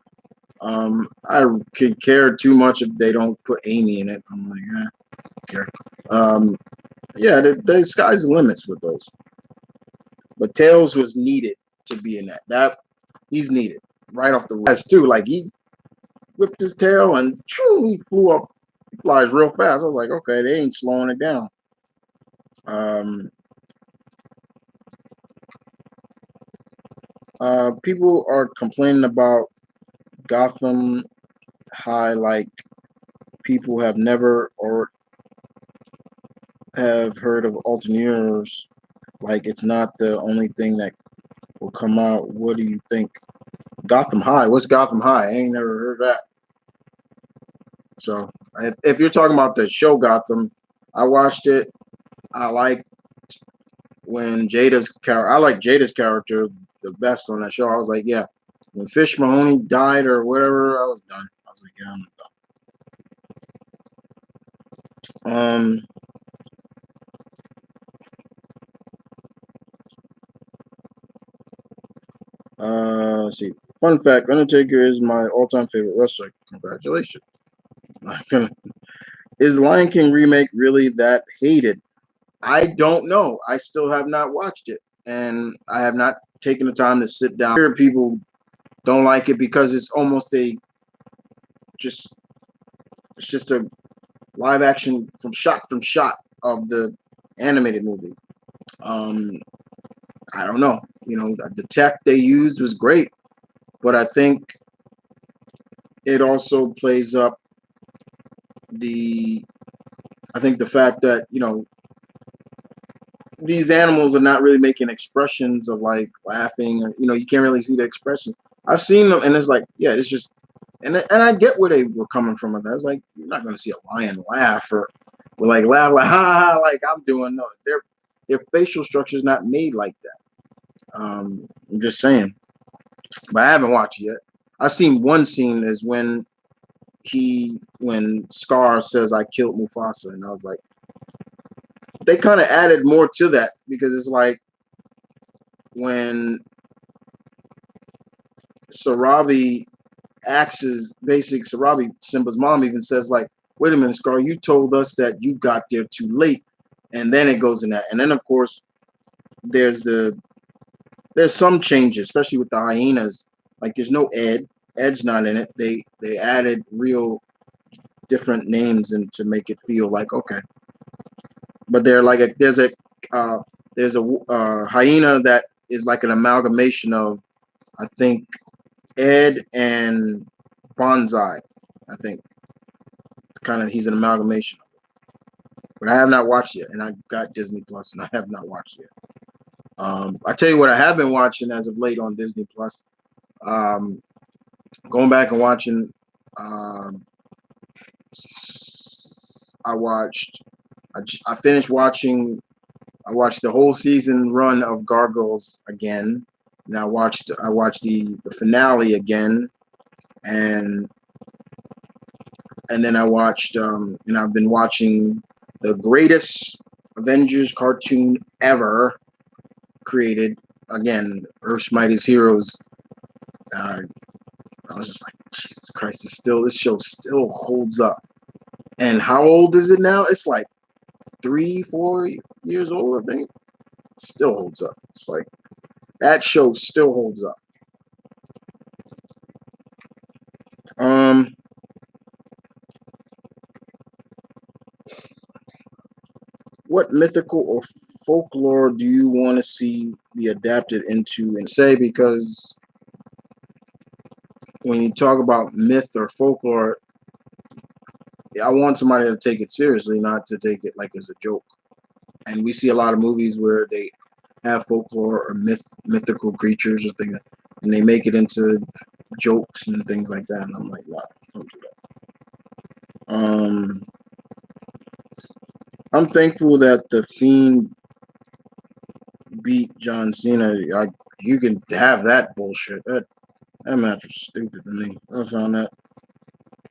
I could care too much if they don't put Amy in it. I'm like, I don't care. Yeah, the sky's the limits with those. But Tails was needed to be in that. He's needed right off the rest too. Like he whipped his tail and he flew up flies real fast. I was like, okay, they ain't slowing it down. Um, People are complaining about Gotham High, like people have never or have heard of alternators. Like it's not the only thing that will come out. What do you think? Gotham High. What's Gotham High? I ain't never heard that. So if you're talking about the show Gotham, I watched it. I like when Jada's character. I like Jada's character the best on that show. I was like, yeah. When Fish Mahoney died or whatever, I was done. I was like, yeah, I'm done. Let's see. Fun fact: Undertaker is my all-time favorite wrestler. Congratulations. Is Lion King remake really that hated? I don't know. I still have not watched it, and I have not taken the time to sit down. Here, people don't like it because it's almost just it's just a live action from shot of the animated movie. Um, I don't know. You know, the tech they used was great, but I think it also plays up the I think the fact that these animals are not really making expressions of like laughing or you can't really see the expression. I've seen them and it's like it's just and I get where they were coming from. I was like, you're not gonna see a lion laugh or like laugh like ha ha like I'm doing. No, their facial structure is not made like that. I'm just saying, but I haven't watched it yet. I've seen one scene is when Scar says I killed Mufasa, and I was like, they kind of added more to that because it's like when Sarabi Sarabi, Simba's mom even says like, wait a minute, Scar, you told us that you got there too late. And then it goes in that. And then of course there's some changes, especially with the hyenas. Like there's no Ed. Ed's not in it. They added real different names and to make it feel like okay. But they're like there's a hyena that is like an amalgamation of I think Ed and Bonsai. I think kind of he's an amalgamation. But I have not watched yet, and I got Disney Plus, and I have not watched yet. I tell you what, I have been watching as of late on Disney Plus. Going back and watching. I watched. I finished watching. I watched the whole season run of Gargoyles again. And I watched the finale again, and then I watched and I've been watching the greatest Avengers cartoon ever created again, Earth's Mightiest Heroes. I was just like, Jesus Christ, this show still holds up. And how old is it now? It's like 3-4 years old, I think. It still holds up. It's like that show still holds up. What mythical or folklore do you want to see be adapted into and say because when you talk about myth or folklore, I want somebody to take it seriously, not to take it like as a joke. And we see a lot of movies where they have folklore or mythical creatures or things, and they make it into jokes and things like that. And I'm like, nah, don't do that. I'm thankful that the Fiend beat John Cena. You can have that bullshit. That match was stupid to me. I found that.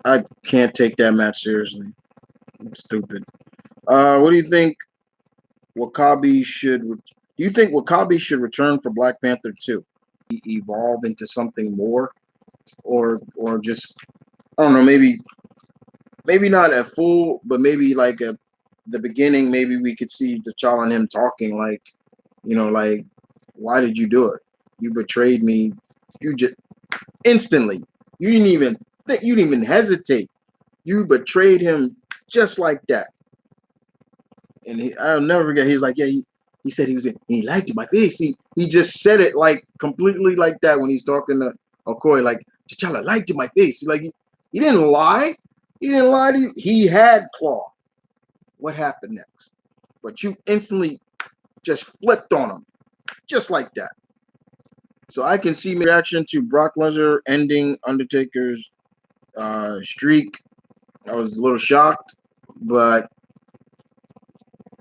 I can't take that match seriously. It's stupid. What do you think? Wakabi should. Do you think Wakabi should return for Black Panther 2? Evolve into something more, or just I don't know. Maybe not at full, but maybe like at the beginning. Maybe we could see T'Challa and him talking like, like, why did you do it? You betrayed me. You just instantly. You didn't even think. You didn't even hesitate. You betrayed him just like that. And I'll never forget. He's like, yeah, he said he liked my face. He just said it like completely like that when he's talking to Okoye, like T'Challa liked my face. Like he didn't lie. He didn't lie to you. He had Claw. What happened next? But you instantly just flipped on him, just like that. So I can see my reaction to Brock Lesnar ending Undertaker's streak. I was a little shocked, but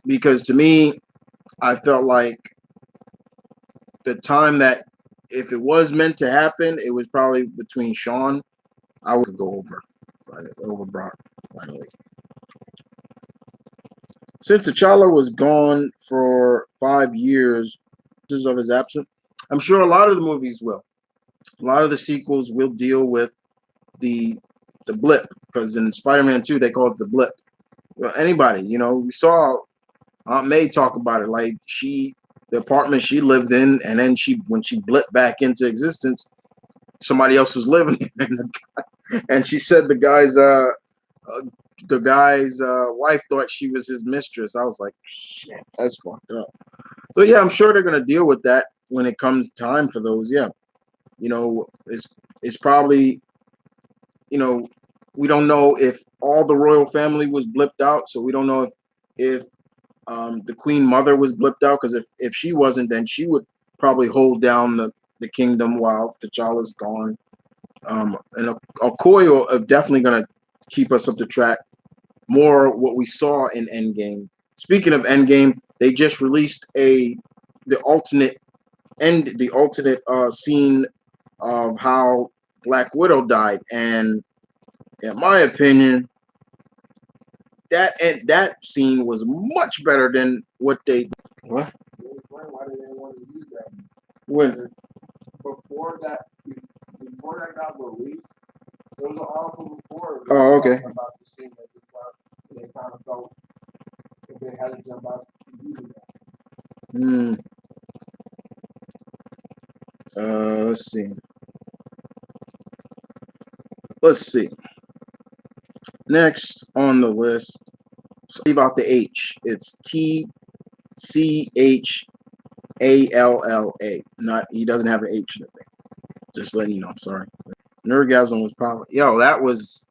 because to me, I felt like the time that if it was meant to happen, it was probably between Shawn. I would go over Brock finally. Since T'Challa was gone for 5 years of his absence, I'm sure a lot of the movies will. A lot of the sequels will deal with the blip, because in Spider-Man 2 they call it the blip. Well, anybody, we saw Aunt May talk about it, like the apartment she lived in, and then when she blipped back into existence, somebody else was living in, and she said the guy's wife thought she was his mistress. I was like, shit, that's fucked up. So yeah, I'm sure they're gonna deal with that when it comes time for those. Yeah, it's probably, we don't know if all the royal family was blipped out, so we don't know if the queen mother was blipped out, because if she wasn't, then she would probably hold down the kingdom while T'Challa's gone. And Okoye are definitely going to keep us up to track more what we saw in Endgame. Speaking of Endgame, they just released the alternate scene of how Black Widow died, and in my opinion, that scene was much better than what they. What? Why did they want to use that? When before that got released, there was an article before. Oh, okay. About the scene that they kind of felt if they had to jump out to use that. Let's see. Next on the list, so leave out the H. It's TCHALLA. Not, he doesn't have an H in it. Just letting you know. I'm sorry. Nerdgasm was probably, that was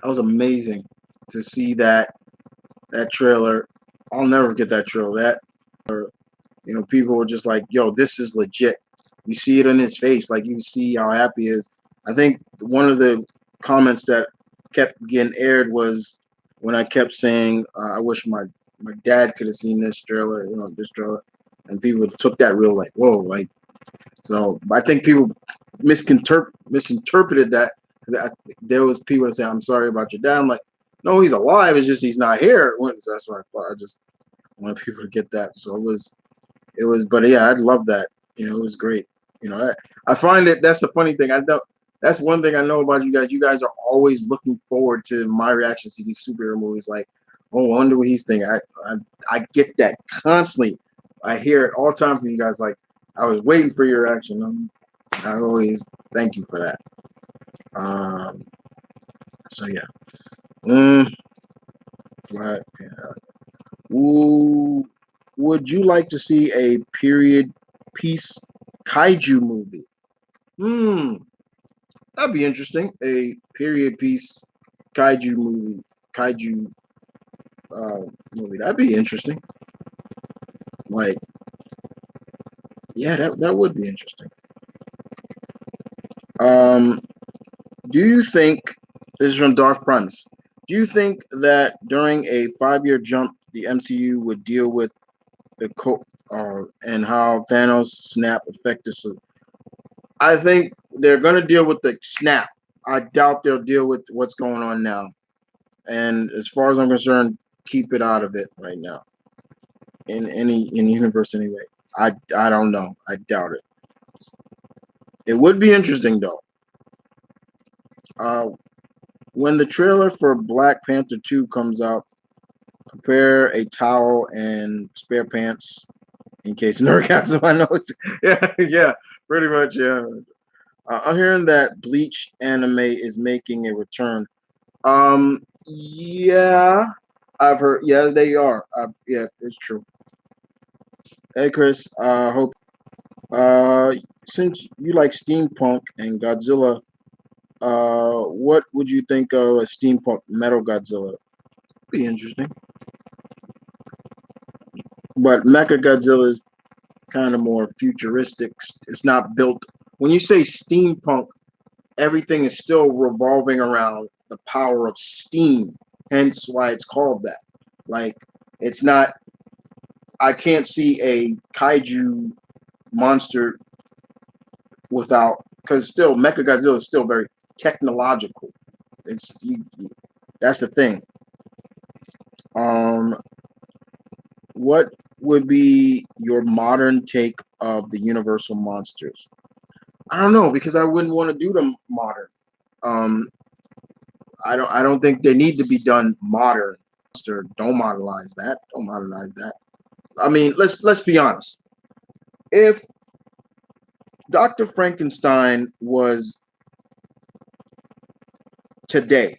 amazing to see that trailer. I'll never forget that trailer. People were just like, yo, this is legit. You see it in his face, like you see how happy he is. I think one of the comments that kept getting aired was when I kept saying, I wish my dad could have seen this trailer, and people took that real like, whoa, like. So I think people misinterpreted that. There was people that say, I'm sorry about your dad. I'm like, no, he's alive. It's just he's not here. So that's what I thought. I just wanted people to get that. So it was, but yeah, I love that. It was great. I find it, that's the funny thing. That's one thing I know about you guys. You guys are always looking forward to my reactions to these superhero movies. Like, oh, I wonder what he's thinking. I get that constantly. I hear it all the time from you guys. Like, I was waiting for your reaction. I always thank you for that. So yeah. Right. Yeah. Ooh, would you like to see a period piece kaiju movie? That'd be interesting. A period piece kaiju movie. Kaiju movie. That'd be interesting. Like, yeah, that would be interesting. Do you think, this is from Darth Prince, do you think that during a 5-year jump, the MCU would deal with the and how Thanos' snap affected? I think they're going to deal with the snap. I doubt they'll deal with what's going on now. And as far as I'm concerned, keep it out of it right now. In the universe anyway. I don't know. I doubt it. It would be interesting though. When the trailer for Black Panther 2 comes out, prepare a towel and spare pants in case of nerdgasm. I know it's yeah, pretty much, yeah. I'm hearing that Bleach anime is making a return. Yeah, I've heard. Yeah, they are. Yeah, it's true. Hey, Chris. Hope. Uh, since you like steampunk and Godzilla, what would you think of a steampunk Metal Godzilla? Be interesting. But Mecha Godzilla is kind of more futuristic. It's not built. When you say steampunk, everything is still revolving around the power of steam. Hence why it's called that. Like, it's not. I can't see a kaiju monster without, because still Mechagodzilla is still very technological. That's the thing. Um, what would be your modern take of the Universal monsters? I don't know because I wouldn't want to do them modern. Um, I don't think they need to be done modern. Don't modernize that. Don't modernize that. I mean, let's be honest. If Dr. Frankenstein was today,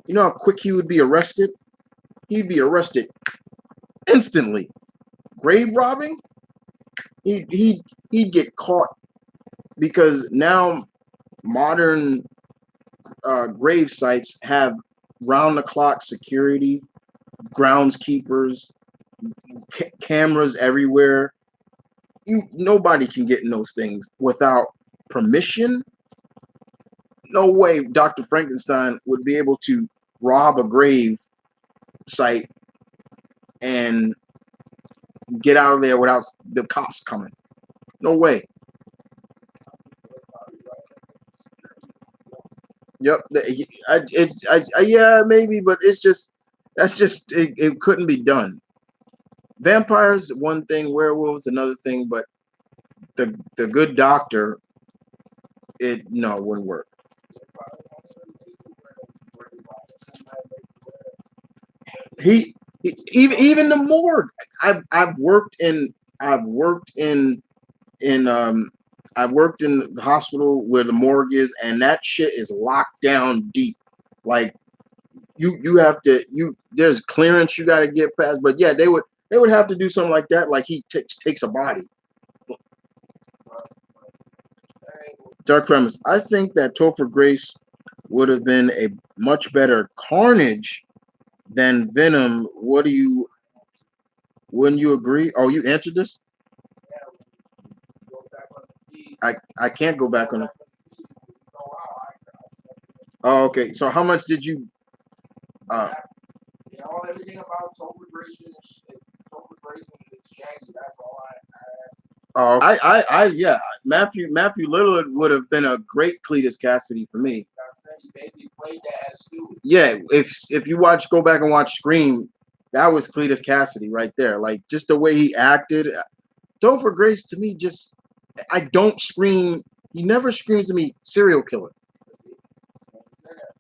you know how quick he would be arrested? He'd be arrested instantly. Grave robbing? He'd get caught because now modern grave sites have round the clock security, groundskeepers, cameras everywhere. Nobody can get in those things without permission. No way Dr. Frankenstein would be able to rob a grave site and get out of there without the cops coming. No way. Yep. Yeah, maybe, but it's just it couldn't be done. Vampires, one thing. Werewolves, another thing. But the good doctor, it no, it wouldn't work. Even the morgue. I've worked in I've worked in I've worked in the hospital where the morgue is, and that shit is locked down deep. Like you have to there's clearance you got to get past. But yeah, they would have to do something like that. Like he takes a body. Dark premise. I think that Topher Grace would have been a much better Carnage than Venom. What do you Wouldn't you agree? Oh, you answered this. I can't go back on it. Oh, okay. So how much did you? Uh, oh, yeah. Matthew Lillard would have been a great Cletus Cassidy for me. Yeah, if you go back and watch Scream, that was Cletus Cassidy right there. Like just the way he acted. Topher Grace to me just I don't scream. He never screams to me serial killer.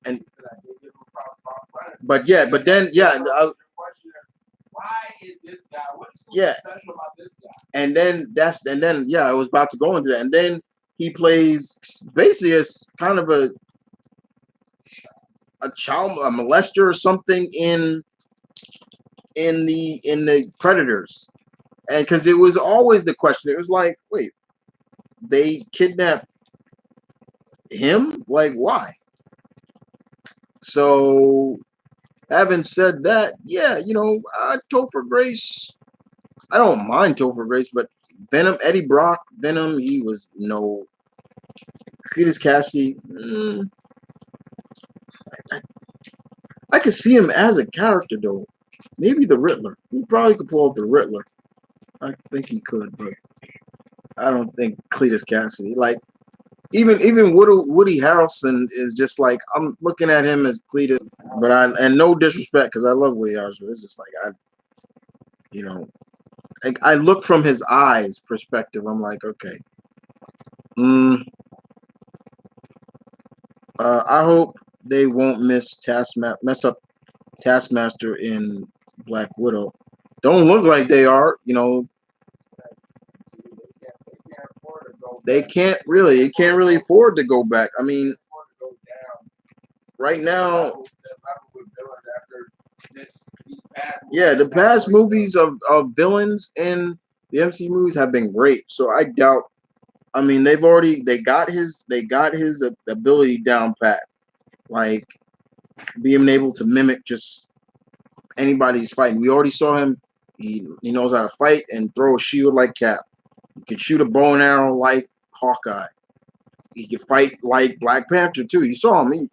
And but yeah, but then yeah, yeah, and then yeah, I was about to go into that, and then he plays basically as kind of a child, a molester or something in the Predators, and because it was always the question, it was like, wait, they kidnapped him, like why? So having said that, yeah, Topher Grace, I don't mind Topher Grace, but Venom, Eddie Brock, Venom, he was no. Cletus Cassidy, I, I could see him as a character though. Maybe the Riddler. He probably could pull off the Riddler. I think he could, but I don't think Cletus Cassidy. Like even Woody Harrelson is just like I'm looking at him as Cletus, but and no disrespect because I love Woody Harrelson. It's just like you know, I look from his eyes perspective. I'm like, okay. I hope they won't mess up Taskmaster in Black Widow. Don't look like they are. They can't really afford to go back. I mean, right now, yeah, the past movies of villains in the MC movies have been great. So I doubt. I mean, they got his ability down pat, like being able to mimic just anybody's fighting. We already saw him. He knows how to fight and throw a shield like Cap. He can shoot a bow and arrow like Hawkeye. He can fight like Black Panther too. You saw him.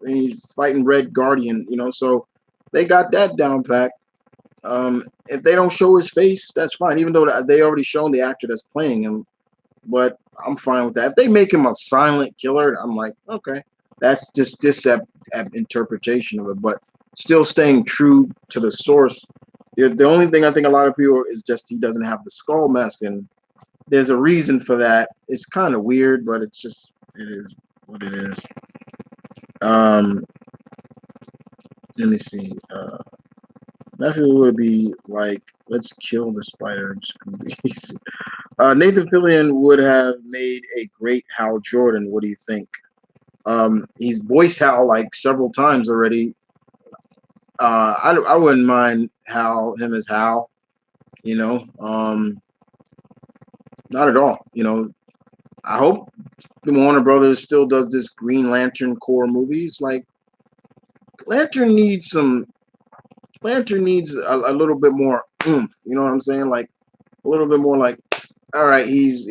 He's fighting Red Guardian. So they got that down pat. If they don't show his face, that's fine. Even though they already shown the actor that's playing him, but I'm fine with that. If they make him a silent killer, I'm like, okay, that's just this interpretation of it. But still staying true to the source. The only thing I think a lot of people is just he doesn't have the skull mask, and there's a reason for that. It's kind of weird, but it is what it is. Let me see. Definitely would be like, let's kill the spider. Nathan Fillion would have made a great Hal Jordan. What do you think? He's voiced Hal like several times already. I wouldn't mind him as Hal. Not at all. I hope the Warner Brothers still does this Green Lantern core movies. Like Lantern needs a little bit more oomph. You know what I'm saying? Like a little bit more. Like, all right, he's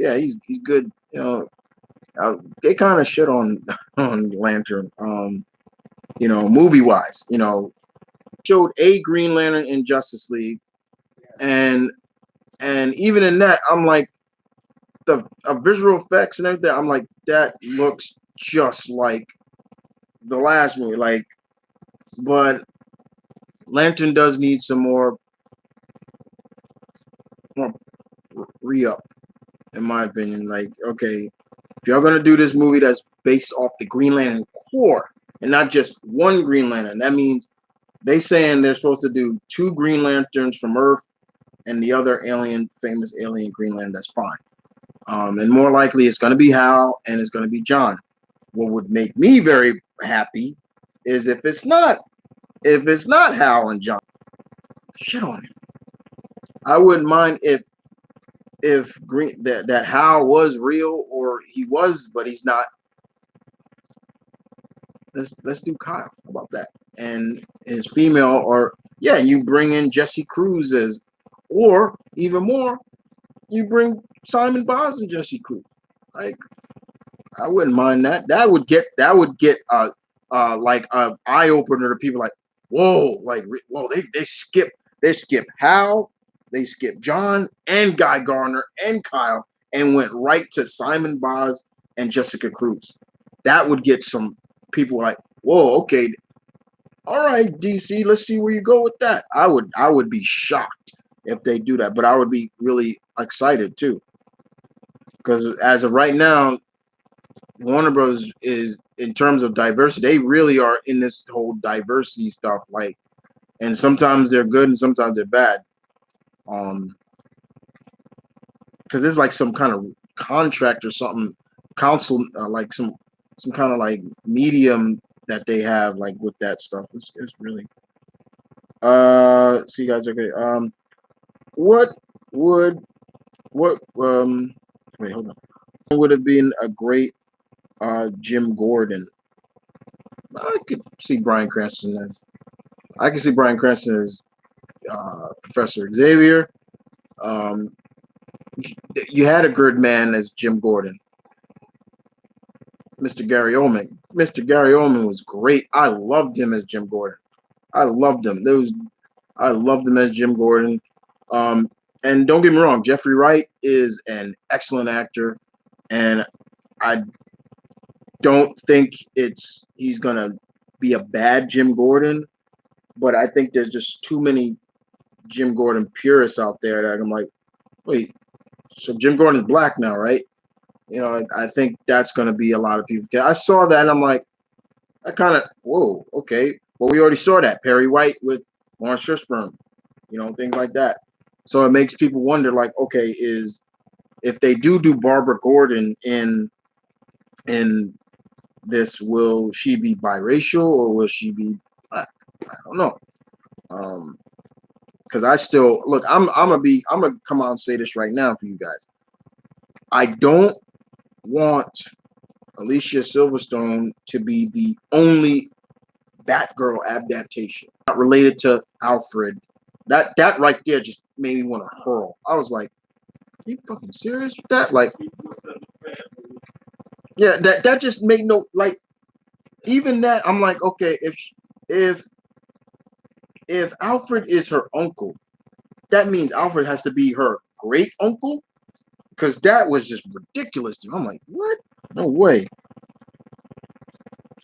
good. They kind of shit on on Lantern. Movie wise. Showed a Green Lantern in Justice League, and even in that, I'm like the visual effects and everything. I'm like, that looks just like the last movie. Like, but Lantern does need some more re-up, in my opinion. Like, okay, if y'all gonna do this movie that's based off the Green Lantern core and not just one Green Lantern, that means they saying they're supposed to do two Green Lanterns from Earth and the other famous alien Green Lantern. That's fine. And more likely it's gonna be Hal and it's gonna be John. What would make me very happy is if it's not Hal and John. Shit on him. I wouldn't mind if that Hal was real, or he was, but he's not. Let's do Kyle. How about that? And his female, or yeah, you bring in Jesse Cruz as, or even more, you bring Simon Baz and Jesse Cruz. Like, I wouldn't mind that. That would get like a eye opener to people. Like, whoa, they skip Hal, they skip John and Guy Gardner and Kyle, and went right to Simon Baz and Jessica Cruz. That would get some people like, whoa, okay, all right, DC, let's see where you go with that. I would be shocked if they do that, but I would be really excited too, because as of right now, Warner Bros. Is, in terms of diversity, they really are in this whole diversity stuff. Like, and sometimes they're good and sometimes they're bad. Because there's like some kind of contract or something, council, like some kind of like medium that they have, like with that stuff. It's really. See, guys. Okay. What would what wait, hold on. Would have been a great Jim Gordon. I could see Bryan Cranston as Professor Xavier. You had a good man as Jim Gordon, Mr. Gary Oldman. Mr. Gary Oldman was great. I loved him as Jim Gordon. I loved him. I loved him as Jim Gordon. And don't get me wrong, Jeffrey Wright is an excellent actor, and I don't think he's gonna be a bad Jim Gordon, but I think there's just too many Jim Gordon purists out there that I'm like, wait, so Jim Gordon's black now, right? I think that's gonna be a lot of people. I saw that and I'm like, I kind of, whoa, okay. Well, we already saw that Perry White with Lawrence Fishburne, things like that. So it makes people wonder, like, okay, if they do Barbara Gordon in this. Will she be biracial or will she be black? I don't know. Because I still look. I'm gonna come out and say this right now for you guys. I don't want Alicia Silverstone to be the only Batgirl adaptation. Not related to Alfred. That right there just made me want to hurl. I was like, are you fucking serious with that? Like, yeah, that just made no like. Even that, I'm like, okay, if if Alfred is her uncle, that means Alfred has to be her great uncle, because that was just ridiculous to me. I'm like, what? No way.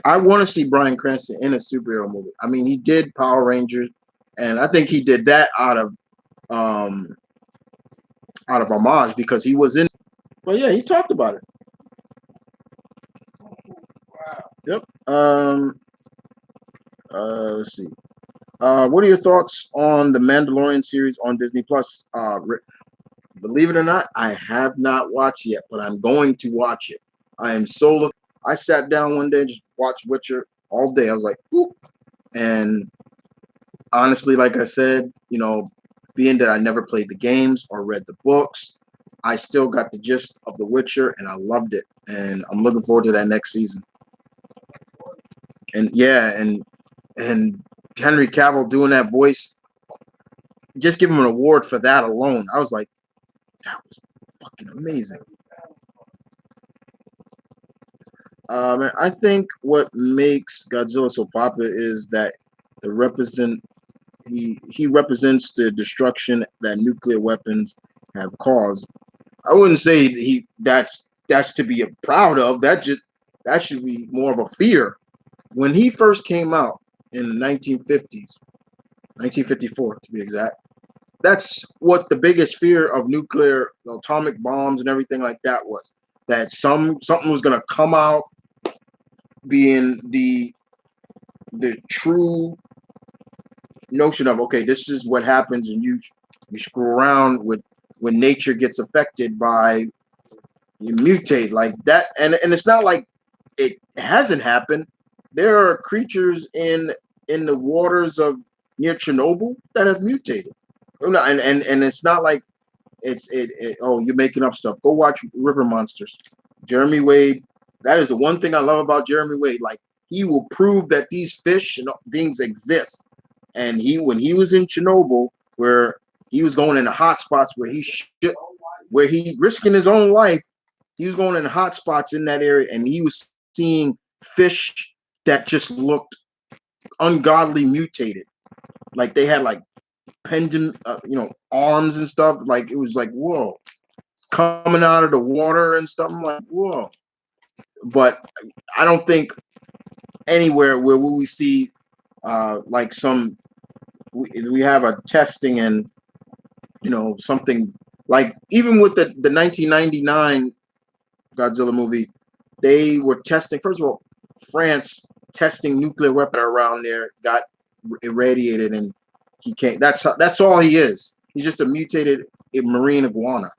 I want to see Bryan Cranston in a superhero movie. I mean, he did Power Rangers, and I think he did that um out of homage because he was in. But yeah, he talked about it. Yep. Let's see. What are your thoughts on the Mandalorian series on Disney Plus? Believe it or not, I have not watched yet, but I'm going to watch it. I am so look. I sat down one day and just watched Witcher all day. I was like, ooh. And honestly, like I said, being that I never played the games or read the books, I still got the gist of The Witcher, and I loved it. And I'm looking forward to that next season. And yeah, and Henry Cavill doing that voice, just give him an award for that alone. I was like, that was fucking amazing. I think what makes Godzilla so popular is that the represent he represents the destruction that nuclear weapons have caused. I wouldn't say that's to be proud of. That should be more of a fear. When he first came out in the 1950s, 1954 to be exact, that's what the biggest fear of nuclear atomic bombs and everything like that was. That something was gonna come out being the true notion of, okay, this is what happens and you screw around with when nature gets affected by you mutate like that. And it's not like it hasn't happened. There are creatures in the waters of near Chernobyl that have mutated. And it's not like oh, you're making up stuff. Go watch River Monsters. Jeremy Wade. That is the one thing I love about Jeremy Wade. Like, he will prove that these fish and things exist. And when he was in Chernobyl, where he was going into hot spots where he risking his own life, he was going in hot spots in that area, and he was seeing fish that just looked ungodly mutated. Like, they had like pendant, arms and stuff. Like, it was like, whoa, coming out of the water and stuff. I'm like, whoa. But I don't think anywhere where we see like we have a testing and something like, even with the 1999 Godzilla movie, they were testing. First of all, France testing nuclear weapon around there got irradiated, and he can't. That's all he is. He's just a mutated marine iguana.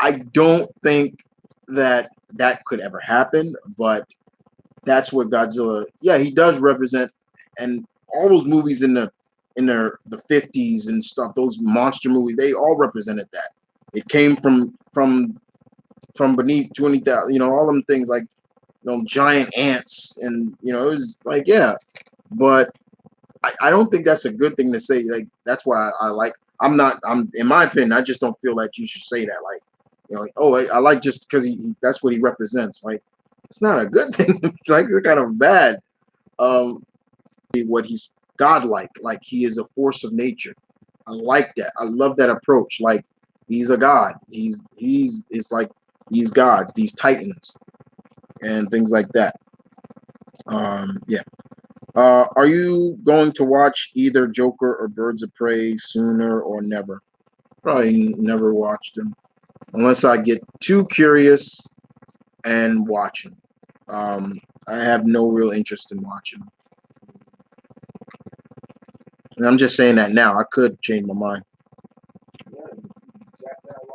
I don't think that could ever happen, but that's what Godzilla. Yeah, he does represent, and all those movies in the 50s and stuff. Those monster movies, they all represented that. It came from beneath 20,000. All them things like giant ants, and it was like, yeah, but I don't think that's a good thing to say. Like, that's why I like. I'm not. I'm in my opinion. I just don't feel like you should say that. Like, like, oh, I like just because that's what he represents. Like, it's not a good thing. Like, it's kind of bad. What he's godlike. Like, he is a force of nature. I like that. I love that approach. Like, he's a god. It's like these gods, these titans, and things like that. Yeah. Are you going to watch either Joker or Birds of Prey sooner or never? Probably never watch them unless I get too curious and watch them. I have no real interest in watching them. And I'm just saying that now. I could change my mind.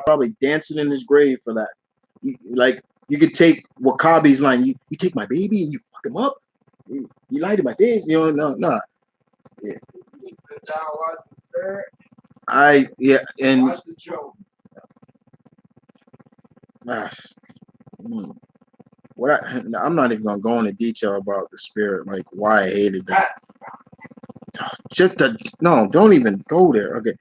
Probably dancing in his grave for that. Like, You could take Wakabi's line. You take my baby and you fuck him up. You lied to my face. You know, no. Yeah. And Watch the show. I'm not even gonna go into detail about the spirit, like why I hated that. Don't even go there. Okay.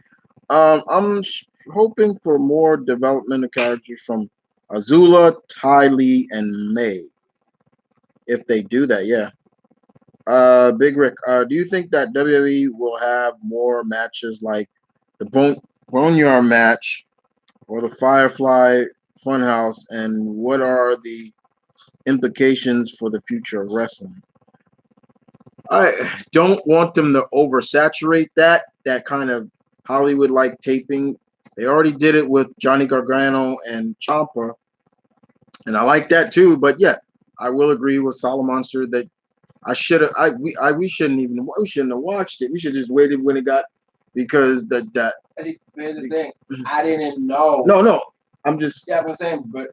I'm hoping for more development of characters from Azula, Ty Lee, and May. If they do that, yeah. Big Rick, do you think that WWE will have more matches like the Boneyard match or the Firefly Funhouse, and what are the implications for the future of wrestling? I don't want them to oversaturate that kind of Hollywood like taping. They already did it with Johnny Gargano and Ciampa, and I like that too. But yeah, I will agree with Monster that I should have. We shouldn't have watched it. We should have just waited when it got because that. Here's the thing. I didn't know. No. I'm just. Yeah, I'm saying, but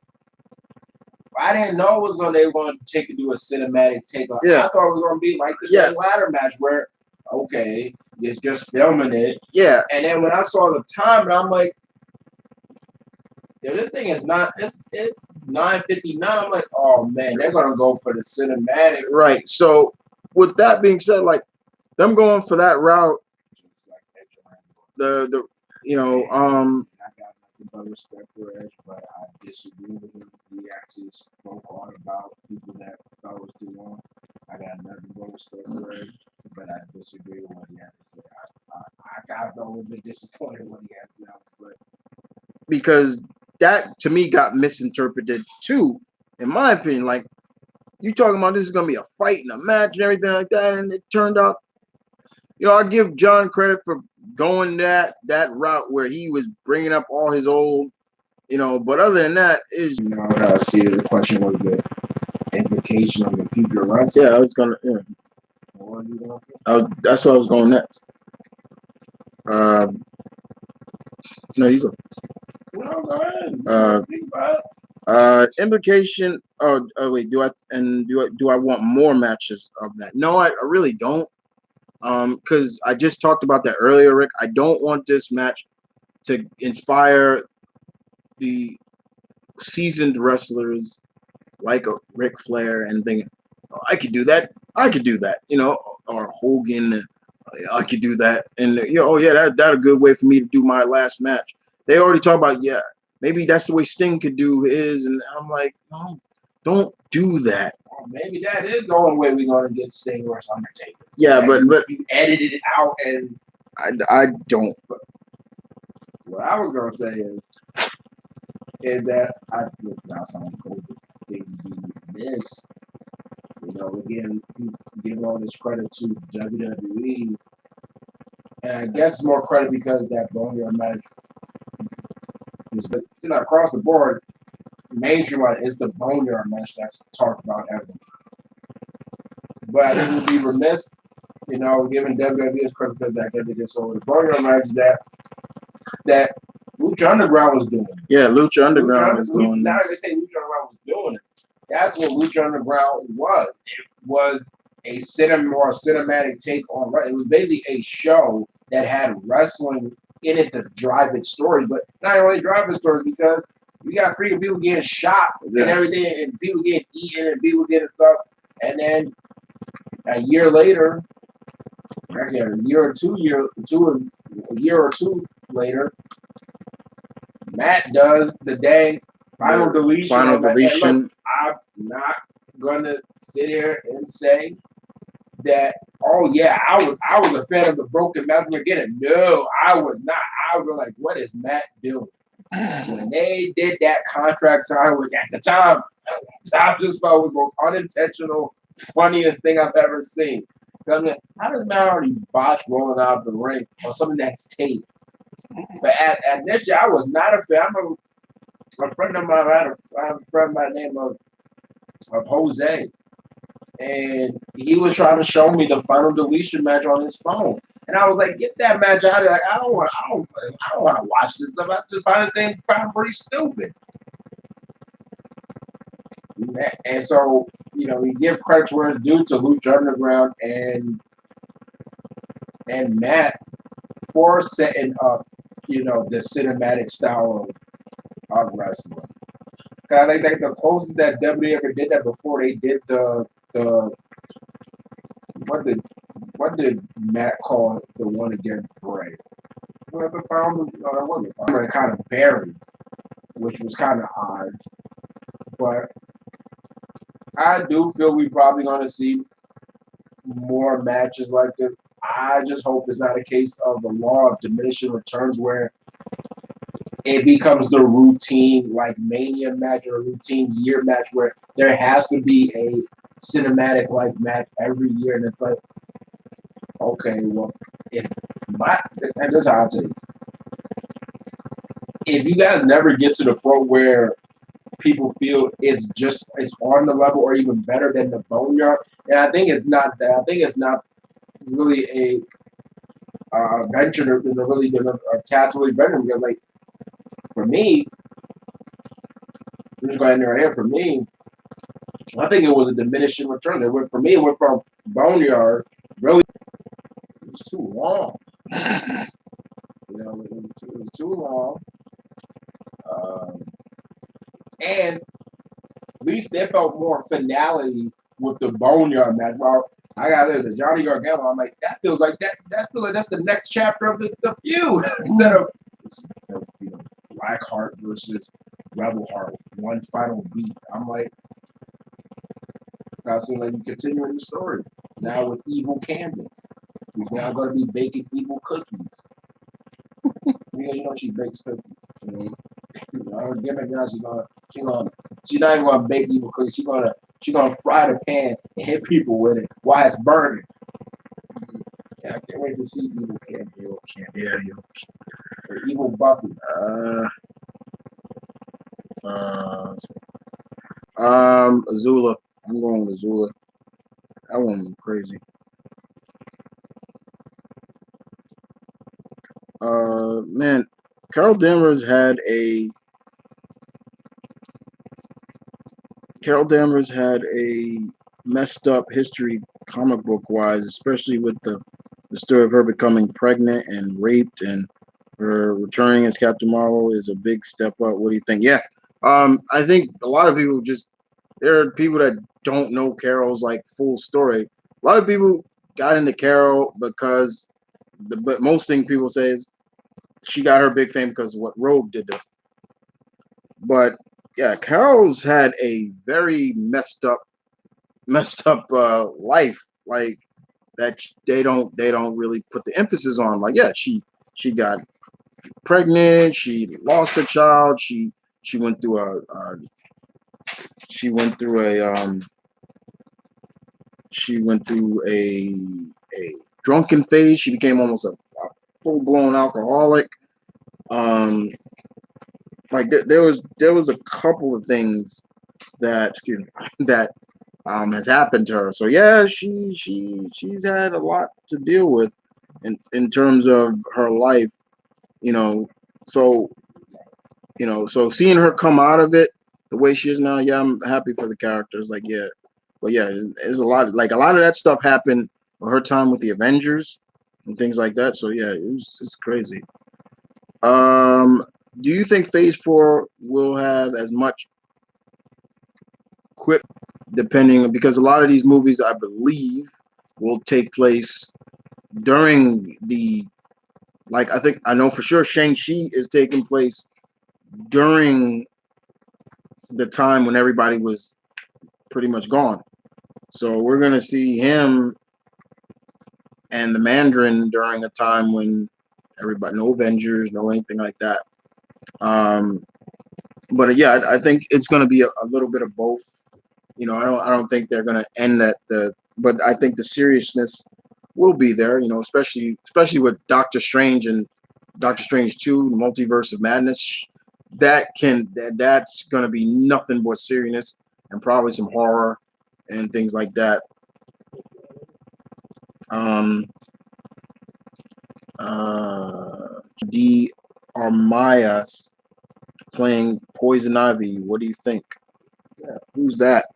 I didn't know they were going to do a cinematic takeoff. Yeah. I thought it was going to be like the ladder match where, okay, it's just filming it. Yeah. And then when I saw the time, I'm like, yeah, this thing is not. It's 9:59. I'm like, oh man, they're going to go for the cinematic. Right. So with that being said, like them going for that route, the you know I got nothing but respect for Edge, but I disagree with him. He actually spoke hard about people that thought it was too long. I got nothing but respect for Edge, but I disagree with what he had to say. I got a little bit disappointed when he had to say. Because that to me got misinterpreted too, in my opinion. Like you talking about this is gonna be a fight and a match and everything like that, and it turned out, I give John credit for going that route where he was bringing up all his old, but other than that, is what I see the question was the implication of the future wrestling. Yeah, I was gonna. Yeah. That's what I was going next. No, you go. No, go ahead. Implication. Oh, wait. Do I want more matches of that? No, I really don't. Because I just talked about that earlier, Rick. I don't want this match to inspire the seasoned wrestlers like a Ric Flair and thinking, oh, I could do that. I could do that. Or Hogan. I could do that. And that's a good way for me to do my last match. They already talk about, maybe that's the way Sting could do his, and I'm like, no, don't do that. Well, maybe that is the only way we're gonna get Sting or Undertaker. Yeah, but you edited it out, and I don't. But what I was gonna say is that I look now someone cold this. We're giving all this credit to WWE, and I guess more credit because that Boneyard match is, but it's not across the board. Mainstream is the Boneyard match that's talked about ever. But I think it would be remiss, giving WWE credit because that they did so. The Boneyard match that Lucha Underground was doing. Yeah, Lucha Underground was doing. Now they say Lucha Underground was doing it. That's what Lucha Underground was. It was a cinematic take on wrestling. It was basically a show that had wrestling in it to drive its story, but not only drive its story because you got freaking people getting shot and everything, and people getting eaten and people getting stuff, and then a year later, actually a year or two later, Matt does the dang final deletion. Look, I'm not gonna sit here and say that. Oh yeah, I was a fan of the Broken Matt beginning. No, I was not. I was like, what is Matt doing? When they did that contract sign, which at the time, I just felt was the most unintentional, funniest thing I've ever seen. I mean, how does Matt already botch rolling out of the ring or something that's taped? But at this year, I was not a fan. A friend of mine, I have a friend by the name of Jose, and he was trying to show me the final deletion match on his phone, and I was like, "Get that match out of there!" Like, I don't want to watch this stuff. I just find the thing pretty stupid. And so, we give credit where it's due to Lucha Underground and Matt for setting up, the cinematic style of wrestling. Cause I think the closest that WWE ever did that before they did the what did Matt call the one against Bray? Whoever found no, that wasn't found. Kind of buried, which was kind of odd. But I do feel we probably gonna see more matches like this. I just hope it's not a case of the law of diminishing returns where it becomes the routine like Mania match or a routine year match where there has to be a cinematic like match every year, and it's like, okay, well, if my and this is how I tell you, if you guys never get to the point where people feel it's on the level or even better than the Boneyard, and I think it's not that. I think it's not really a venture to really a task really better because like for me, I'm just going to right here. For me, I think it was a diminishing return. It went from Boneyard. Really, it was too long. It was too long. And at least they felt more finality with the Boneyard match. Well, I got it, the Johnny Gargano. I'm like, that feels like that's the next chapter of the feud instead of Blackheart versus Rebel Heart, one final beat. I'm like, I seem like you continuing the story now with evil Candace. Who's now going to be baking evil cookies. She bakes cookies. Her gimmick now she's not even gonna bake evil cookies. She's gonna fry the pan and hit people with it while it's burning. Yeah, I can't wait to see evil Candace. Yeah, Or evil Buffy. Azula. I'm going with Azula. That one was crazy. Man, Carol Danvers had a messed up history comic book wise, especially with the story of her becoming pregnant and raped and her returning as Captain Marvel is a big step up. What do you think? Yeah. I think a lot of people there are people that don't know Carol's like full story. A lot of people got into Carol because but most thing people say is she got her big fame because of what Rogue did to her. But yeah, Carol's had a very messed up life, like that they don't really put the emphasis on. Like, yeah, she got pregnant, she lost a child, she went through a drunken phase. She became almost a full blown alcoholic. Like there was a couple of things that has happened to her. So yeah, she's had a lot to deal with in terms of her life, you know. So so seeing her come out of it the way she is now, yeah, I'm happy for the characters. Like, yeah, but yeah, there's a lot of that stuff happened with her time with the Avengers and things like that. So yeah, it's crazy. Do you think Phase 4 will have as much quick, depending, because a lot of these movies, I believe, will take place during I know for sure Shang-Chi is taking place during the time when everybody was pretty much gone. So we're going to see him and the Mandarin during a time when everybody, no Avengers, no anything like that. But yeah, I think it's going to be a little bit of both. I don't think they're going to end but I think the seriousness will be there. Especially with Doctor Strange and Doctor Strange 2, Multiverse of Madness. That's going to be nothing but seriousness and probably some horror and things like that. D. Armayas playing Poison Ivy. What do you think? Who's that?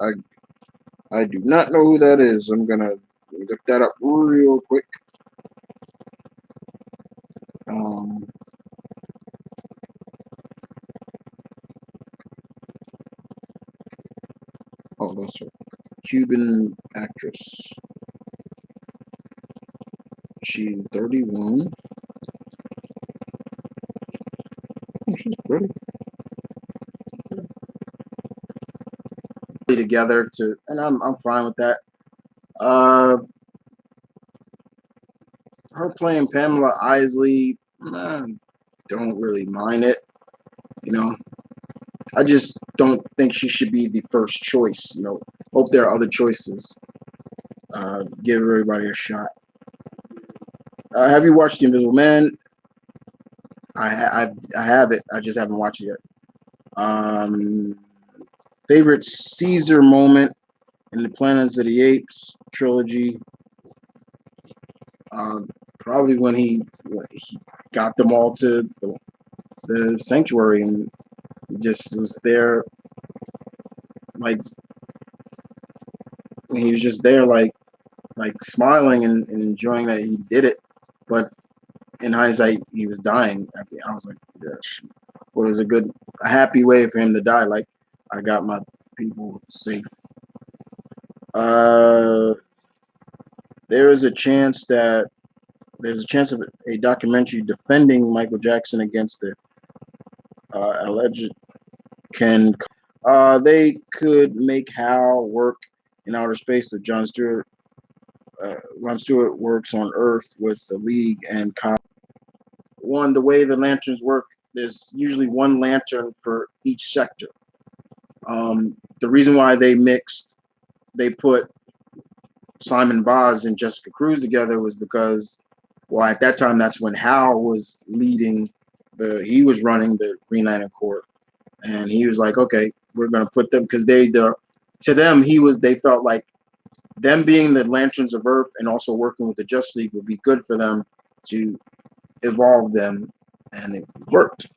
I do not know who that is. I'm gonna look that up real quick. Um, oh, that's her. Cuban actress. She's 31. Oh, she's pretty. Together to, and I'm fine with that. Uh, her playing Pamela Isley, don't really mind it. You know, I just don't think she should be the first choice. You know, hope there are other choices. Give everybody a shot. Have you watched The Invisible Man? I have it. I just haven't watched it yet. Favorite Caesar moment in the Planets of the Apes trilogy. Probably when he got them all to the sanctuary and just was there, like he was just there, like smiling and enjoying that he did it. But in hindsight, he was dying. I was like, yeah, well, it was a happy way for him to die. Like, I got my people safe. There is a chance that there's a chance of a documentary defending Michael Jackson against the alleged Ken. They could make Hal work in outer space with Jon Stewart. Ron Stewart works on Earth with the League and the way the lanterns work, there's usually one lantern for each sector. The reason why they put Simon Vaz and Jessica Cruz together was because, well, at that time, that's when Hal was he was running the Green Lantern Corps. And he was like, okay, we're going to put them, because they felt like them being the Lanterns of Earth and also working with the Justice League would be good for them to evolve them, and it worked.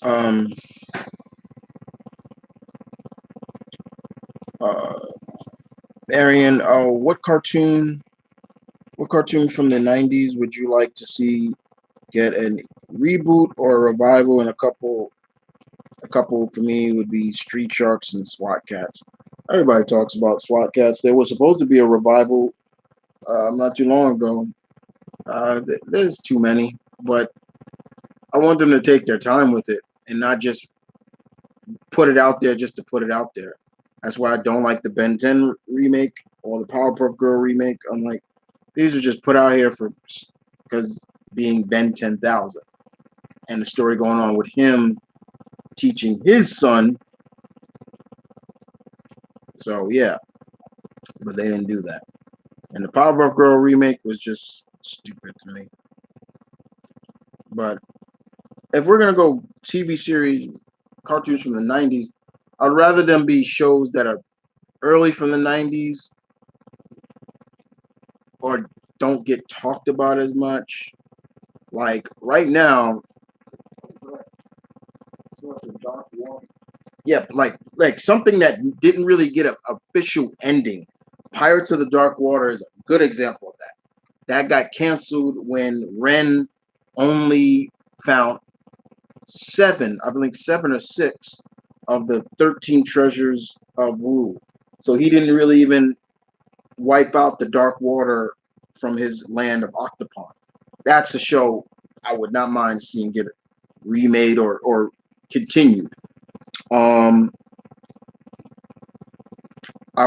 Um, uh, Arian, what cartoon from the 90s would you like to see get a reboot or a revival? And a couple for me would be Street Sharks and SWAT Cats. Everybody talks about SWAT Cats. There was supposed to be a revival not too long ago. There's too many, but I want them to take their time with it and not just put it out there just to put it out there. That's why I don't like the Ben 10 remake or the Powerpuff Girl remake. I'm like, these are just put out here because being Ben 10,000 and the story going on with him teaching his son. So yeah, but they didn't do that. And the Powerpuff Girl remake was just stupid to me. But if we're gonna go TV series, cartoons from the 90s, I'd rather them be shows that are early from the 90s or don't get talked about as much. Like right now, yeah, like something that didn't really get an official ending. Pirates of the Dark Water is a good example of that. That got canceled when Ren only found I believe 7 or 6 of the 13 treasures of Wu. So he didn't really even wipe out the Dark Water from his land of Octopon. That's a show I would not mind seeing get remade or continued. I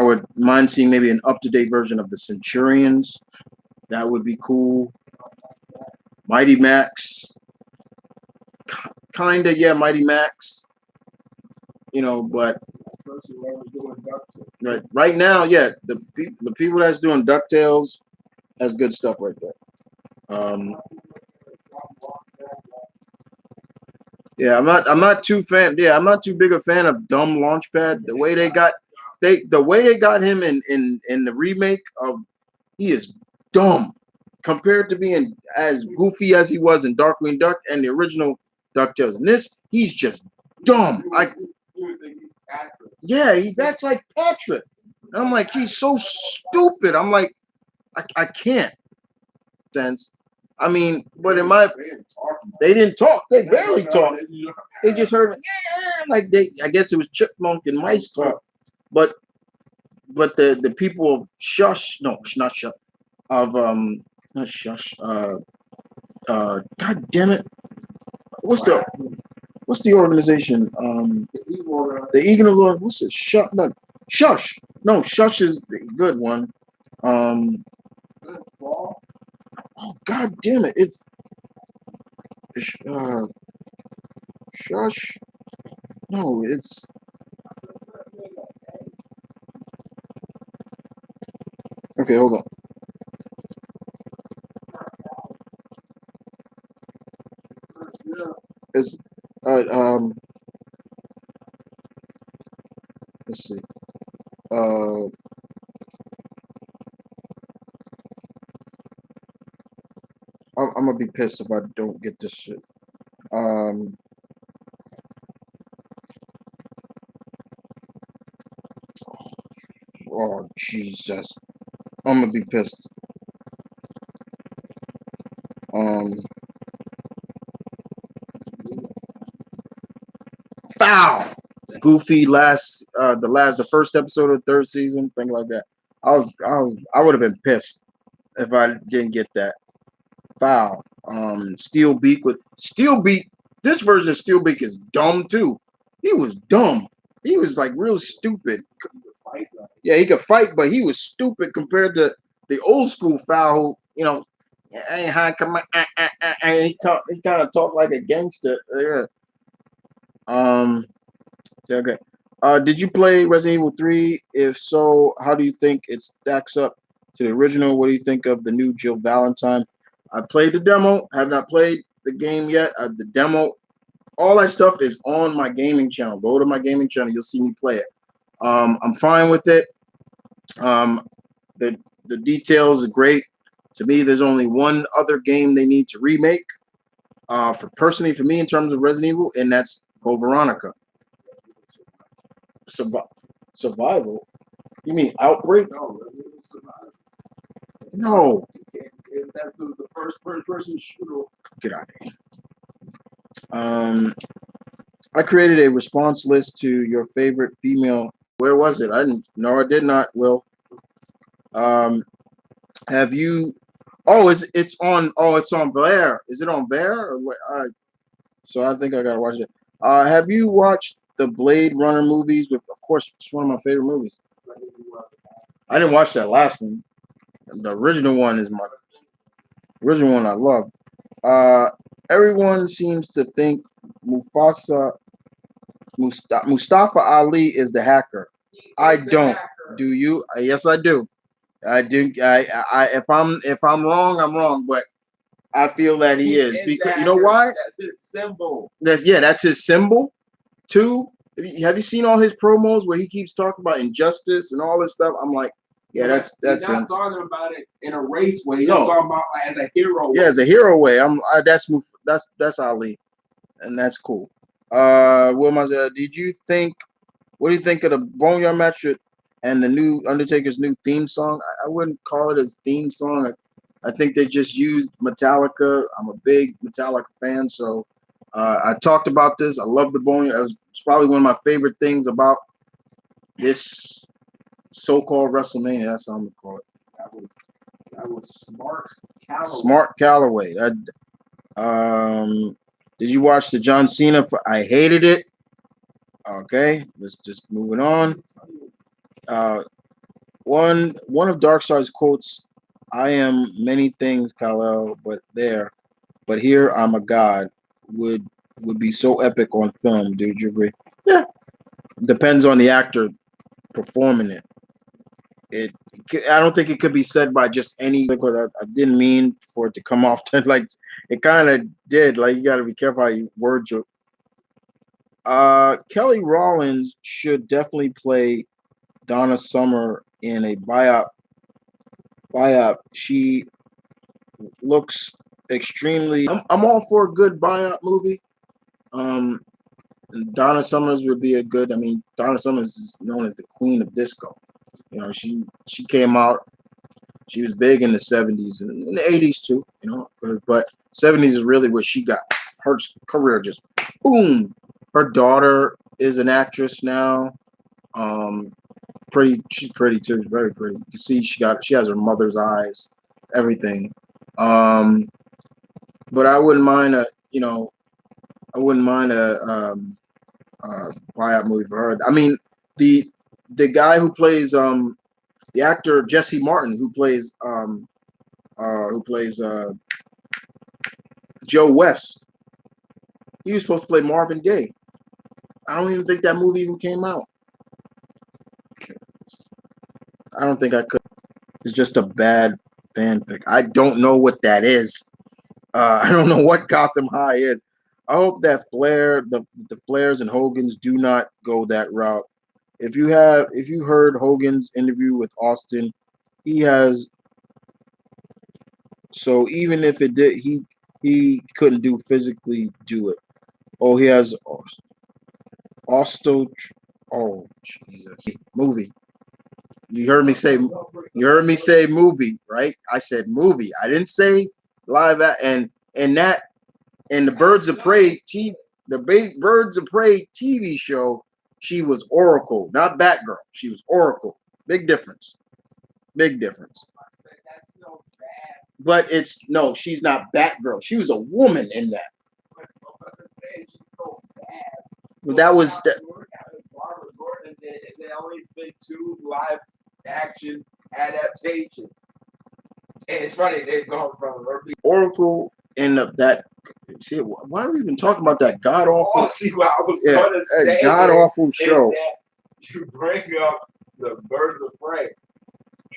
would mind seeing maybe an up-to-date version of the Centurions. That would be cool. Mighty Max, kinda, yeah, Mighty Max. But right now, yeah, the people that's doing DuckTales, that's good stuff right there. Yeah, I'm not too fan. Yeah, I'm not too big a fan of Dumb Launchpad. The way they got him in the remake of, he is dumb. compared to being as goofy as he was in Darkwing Duck and the original DuckTales. In this, he's just dumb. Yeah, he acts like Patrick. And I'm like, he's so stupid. I'm like, I can't. Sense. I mean, but in my, they didn't talk. They barely talked. They just heard like they. I guess it was chipmunk and mice talk, but the people of Shush, no, not Shush, of not Shush. God damn it, what's the organization? The Eagle of what's it? Shush, no, Shush. No, Shush is the good one. Oh God damn it! It's Shush. No, it's okay. Hold on. It's let's see. Uh, I'm gonna be pissed if I don't get this shit. Oh Jesus, I'm gonna be pissed. Foul. Goofy the first episode of the third season, thing like that. I would have been pissed if I didn't get that. Foul. Steel Beak with Steel Beak. This version of Steel Beak is dumb too. He was dumb. He was like real stupid. Yeah, he could fight, but he was stupid compared to the old school Foul. Who, hey, hi, come on. He kind of talked like a gangster. Yeah. Okay. Did you play Resident Evil 3? If so, how do you think it stacks up to the original? What do you think of the new Jill Valentine? I played the demo, have not played the game yet. The demo, all that stuff is on my gaming channel. Go to my gaming channel, you'll see me play it. I'm fine with it. The details are great. To me, there's only one other game they need to remake. For me, in terms of Resident Evil, and that's Go Veronica. Survival? You mean Outbreak? No. That's the first person shooter. Get out of here. I created a response list to your favorite female. Where was it? I didn't. No, I did not. Will. Have you? Oh, it's on? Oh, it's on Bear. Is it on Bear? Or what? So I think I gotta watch it. Have you watched the Blade Runner movies? Of course, it's one of my favorite movies. I didn't watch that last one. The original one is my original one I love. Everyone seems to think Mustafa Ali is the hacker. I don't. Do you? Yes, I do. I do. If I'm wrong, I'm wrong. But I feel that he is because you know why? That's his symbol. That's his symbol. Two. Have you seen all his promos where he keeps talking about injustice and all this stuff? I'm like, yeah, that's he's not him. talking about it in a race way. He's just talking about as a hero. Yeah, as a hero way. That's Ali, and that's cool. Did you think? What do you think of the Boneyard match and the new Undertaker's new theme song? I wouldn't call it his theme song. I think they just used Metallica. I'm a big Metallica fan, so I talked about this. I love the Boneyard. It's probably one of my favorite things about this so-called WrestleMania. That's how I'm gonna call it. That was Smart Calloway. Smart Calloway. Did you watch the John Cena? I hated it. Okay, let's just moving on. One of Darkseid's quotes: "I am many things, Kal-El, but here I'm a god." Would be so epic on film. Do you agree? Yeah. Depends on the actor performing it. I don't think it could be said by just any. I didn't mean for it to come off like it kind of did. Like you got to be careful how you word your. Kelly Rollins should definitely play Donna Summer in a biop. looks extremely. I'm all for a good buyout movie. Um, Donna Summers would be a good. I mean, Donna Summers is known as the queen of disco. You know, she came out. She was big in the '70s and in the '80s too. You know, but '70s is really where she got her career just boom. Her daughter is an actress now. Um, pretty. She's pretty too. Very pretty. You can see she has her mother's eyes. Everything. Um, but I wouldn't mind a. You know, I wouldn't mind a buyout movie for her. I mean, the the guy who plays the actor Jesse Martin who plays Joe West. He was supposed to play Marvin Gaye. I don't even think that movie even came out. I don't think I could. It's just a bad fanfic. I don't know what that is. I don't know what Gotham High is. I hope that the Flairs and Hogans do not go that route. If you heard Hogan's interview with Austin, he has so even if it did he couldn't physically do it. Oh, he has Osto. Oh, Jesus. Movie. You heard me say movie, right? I said movie. I didn't say live and that and the Birds of Prey TV show, she was Oracle, not Batgirl. She was Oracle. Big difference. Big difference. But it's no, she's not Batgirl. She was a woman in that. That was that. Barbara Gordon there only been two live action adaptations. And it's funny they've gone from Oracle in that. See, why are we even talking about that god awful? Oh, see what I was gonna say. God awful show. You bring up the Birds of Prey.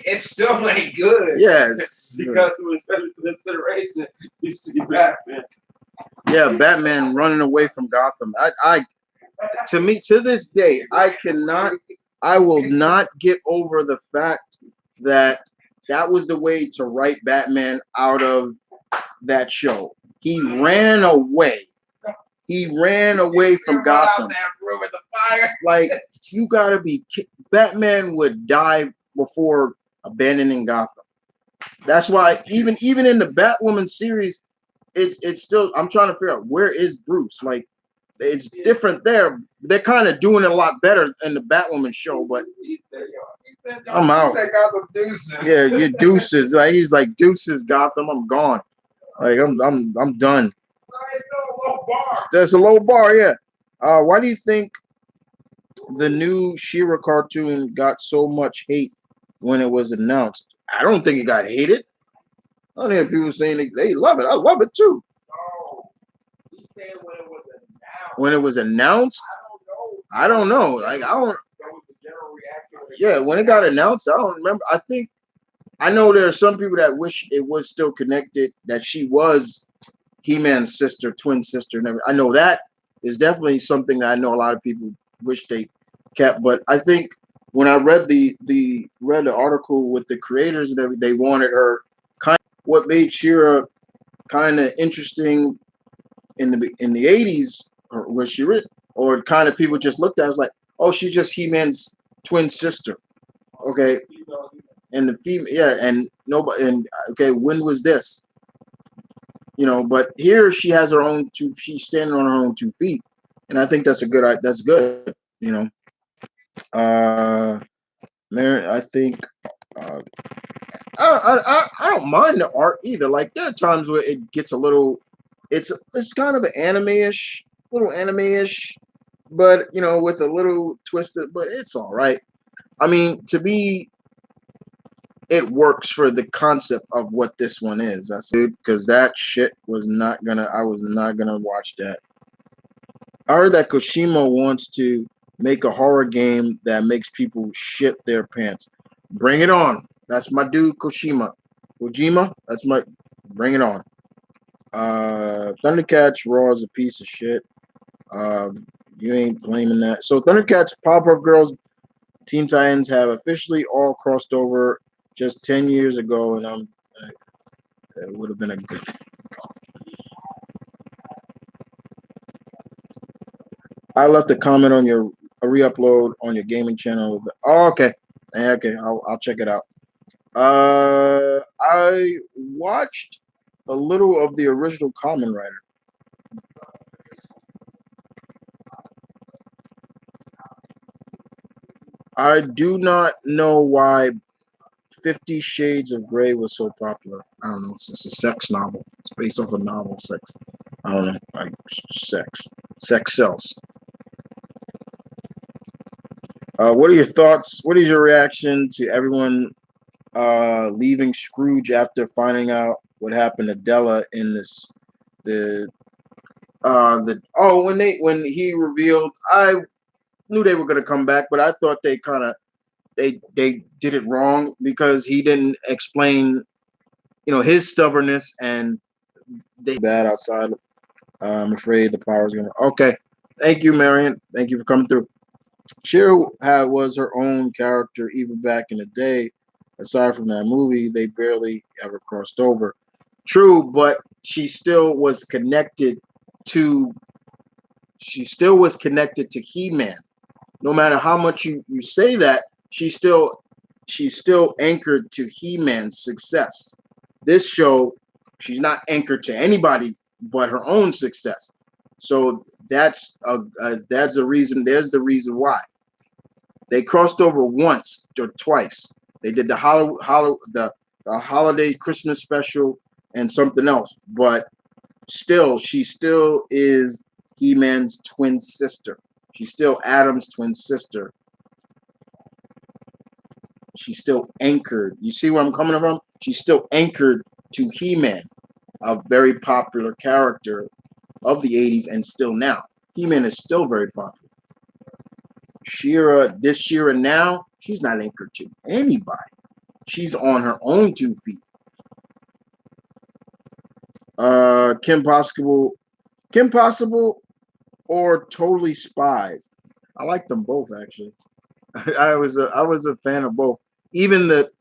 It still ain't good. Yes. Because with consideration, you see Batman. Yeah, Batman running away from Gotham. To me, to this day, I will not get over the fact that that was the way to write Batman out of that show. He ran away. He ran away from Gotham. That room in the fire. Like, you gotta be. Batman would die before abandoning Gotham. That's why even in the Batwoman series, it's still. I'm trying to figure out where is Bruce. Like, it's different there. They're kind of doing it a lot better in the Batwoman show, but I'm out. He said Gotham deuces. Yeah, you deuces. Like, he's like deuces, Gotham. I'm gone. Like, I'm done. It's a low bar. That's a low bar, yeah. Why do you think the new She-Ra cartoon got so much hate when it was announced? I don't think it got hated. I don't hear people saying they love it. I love it too. Oh, he said when it was announced. When it was announced, I don't know. Like, I don't. That was the general reaction. Yeah, when it got announced, I don't remember. I know there are some people that wish it was still connected, that she was He-Man's sister, twin sister, and everything. I know that is definitely something that I know a lot of people wish they kept. But I think when I read the article with the creators and everything, they wanted her kind of what made She-Ra kind of interesting in the '80s, or was she or kind of people just looked at it as like, oh, she's just He-Man's twin sister. Okay. And the female, yeah, and nobody, and okay, when was this? You know, but here she has her own two. She's standing on her own 2 feet, and I think that's a good. That's good. You know, Mary, I think I don't mind the art either. Like, there are times where it gets a little. It's kind of an anime-ish, little anime-ish, but you know, with a little twisted. But it's all right. I mean, to me, it works for the concept of what this one is. That's it, because that shit was not gonna. I was not gonna watch that. I heard that Koshima wants to make a horror game that makes people shit their pants. Bring it on. That's my dude, Koshima. Kojima. That's my. Bring it on. Thundercats Raw is a piece of shit. You ain't blaming that. So Thundercats, Powerpuff Girls, Teen Titans have officially all crossed over just 10 years ago, and It would have been a good. I left a comment on your a re-upload on your gaming channel. Oh, okay, okay, I'll check it out. I watched a little of the original Kamen Rider. I do not know why 50 Shades of Grey was so popular. I don't know. It's a sex novel. It's based off a novel, sex. I don't know, like sex. Sex sells. What are your thoughts? What is your reaction to everyone leaving Scrooge after finding out what happened to Della in this when he revealed? I knew they were gonna come back, but I thought they kind of they did it wrong because he didn't explain, his stubbornness, and they bad outside. I'm afraid the power's gonna. Okay, thank you, Marion. Thank you for coming through. Cheryl was her own character even back in the day. Aside from that movie, they barely ever crossed over. True, but to she still was connected to He-Man. No matter how much you say that, she's still anchored to He-Man's success. This show, she's not anchored to anybody but her own success. So that's a reason. There's the reason why they crossed over once or twice. They did the holiday Christmas special and something else, but she still is He-Man's twin sister. She's still Adam's twin sister. She's still anchored. You see where I'm coming from? She's still anchored to He-Man, a very popular character of the 80s and still now. He-Man is still very popular. Shira now, she's not anchored to anybody. She's on her own 2 feet. Kim Possible or Totally Spies. I like them both actually. I was a fan of both. Even the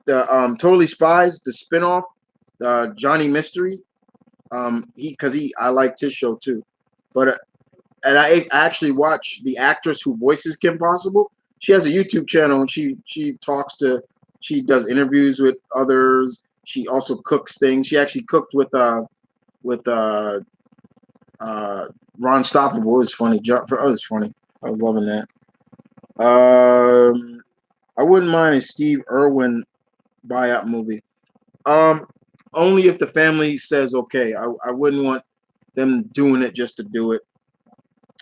Totally Spies, the spinoff, Johnny Mystery. I liked his show too. But and I actually watch the actress who voices Kim Possible. She has a YouTube channel and she does interviews with others. She also cooks things. She actually cooked with Ron Stoppable. It was funny. It was funny. I was loving that. I wouldn't mind a Steve Irwin buyout movie. Only if the family says okay. I wouldn't want them doing it just to do it.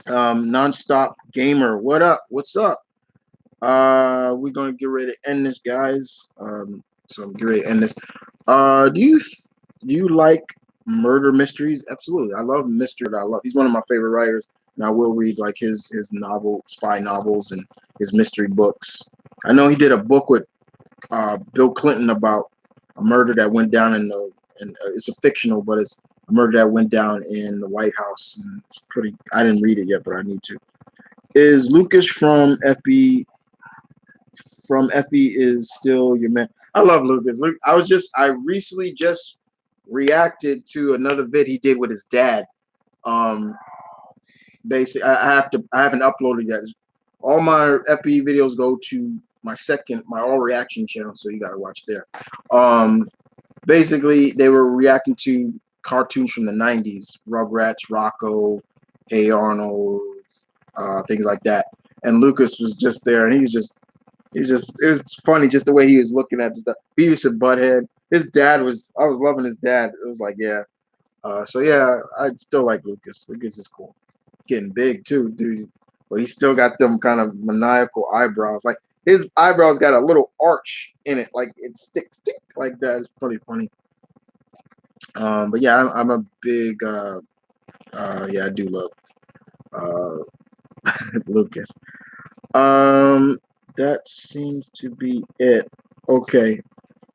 Nonstop Gamer, what up? What's up? We're gonna get ready to end this, guys. So I'm getting ready to end this. Do you like murder mysteries? Absolutely. I love mystery. He's one of my favorite writers, and I will read like his spy novels and his mystery books. I know he did a book with Bill Clinton about a murder that went down it's a fictional, but it's a murder that went down in the White House, and it's pretty. I didn't read it yet, but I need to. Is Lucas from FB is still your man? I love Lucas. I recently just reacted to another vid he did with his dad. Basically, I haven't uploaded yet. All my FB videos go to my all reaction channel, so you gotta watch there. Basically, they were reacting to cartoons from the 90s, Rugrats, Rocco, Hey Arnold, things like that. And Lucas was just there, and it was funny just the way he was looking at the stuff. Beavis and Butthead. I was loving his dad. It was like, yeah. So yeah, I still like Lucas. Lucas is cool. Getting big too, dude. But he still got them kind of maniacal eyebrows. Like his eyebrows got a little arch in it, like it sticks like that. It's pretty funny. But yeah, I'm a big yeah, I do love Lucas. That seems to be it. Okay.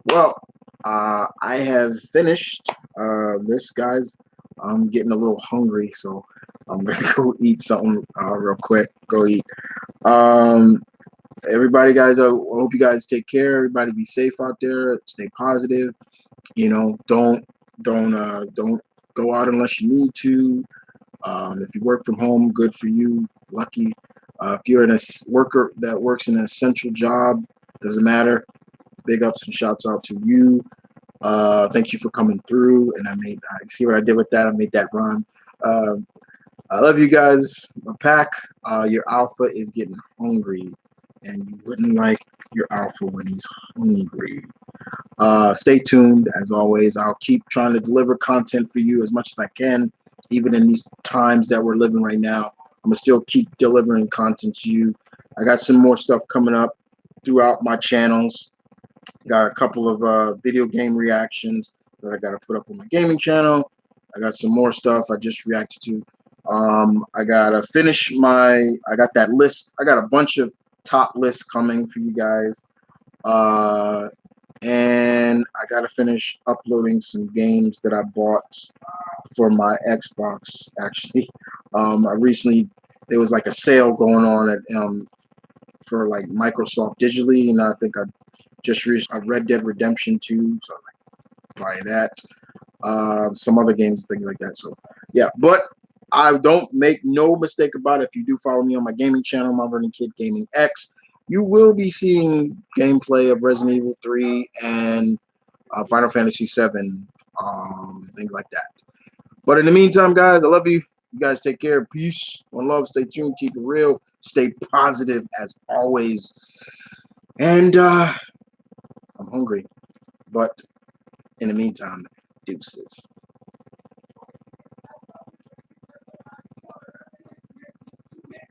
Well, I have finished this, guys. I'm getting a little hungry, so I'm gonna go eat something real quick. Go eat. Everybody, guys, I hope you guys take care. Everybody be safe out there. Stay positive. Don't go out unless you need to. If you work from home, good for you, lucky. If you're worker that works in an essential job, doesn't matter. Big ups and shouts out to you. Thank you for coming through. And I see what I did with that. I made that rhyme. Uh, I love you guys. My pack, your alpha is getting hungry, and you wouldn't like your alpha when he's hungry. Stay tuned. As always, I'll keep trying to deliver content for you as much as I can, even in these times that we're living right now. I'm going to still keep delivering content to you. I got some more stuff coming up throughout my channels. Got a couple of video game reactions that I got to put up on my gaming channel. I got some more stuff I just reacted to. I gotta finish I got that list. I got a bunch of top lists coming for you guys. And I gotta finish uploading some games that I bought for my Xbox. Actually, I recently there was like a sale going on at for like Microsoft digitally, and I think I just reached a Red Dead Redemption 2, so I buy that. Some other games, things like that. So yeah, but I don't make no mistake about it. If you do follow me on my gaming channel, my Running Kid Gaming X, you will be seeing gameplay of Resident Evil 3 and Final Fantasy 7, things like that. But in the meantime, guys, I love you. You guys take care. Peace. One love. Stay tuned. Keep it real. Stay positive as always. And I'm hungry. But in the meantime, deuces.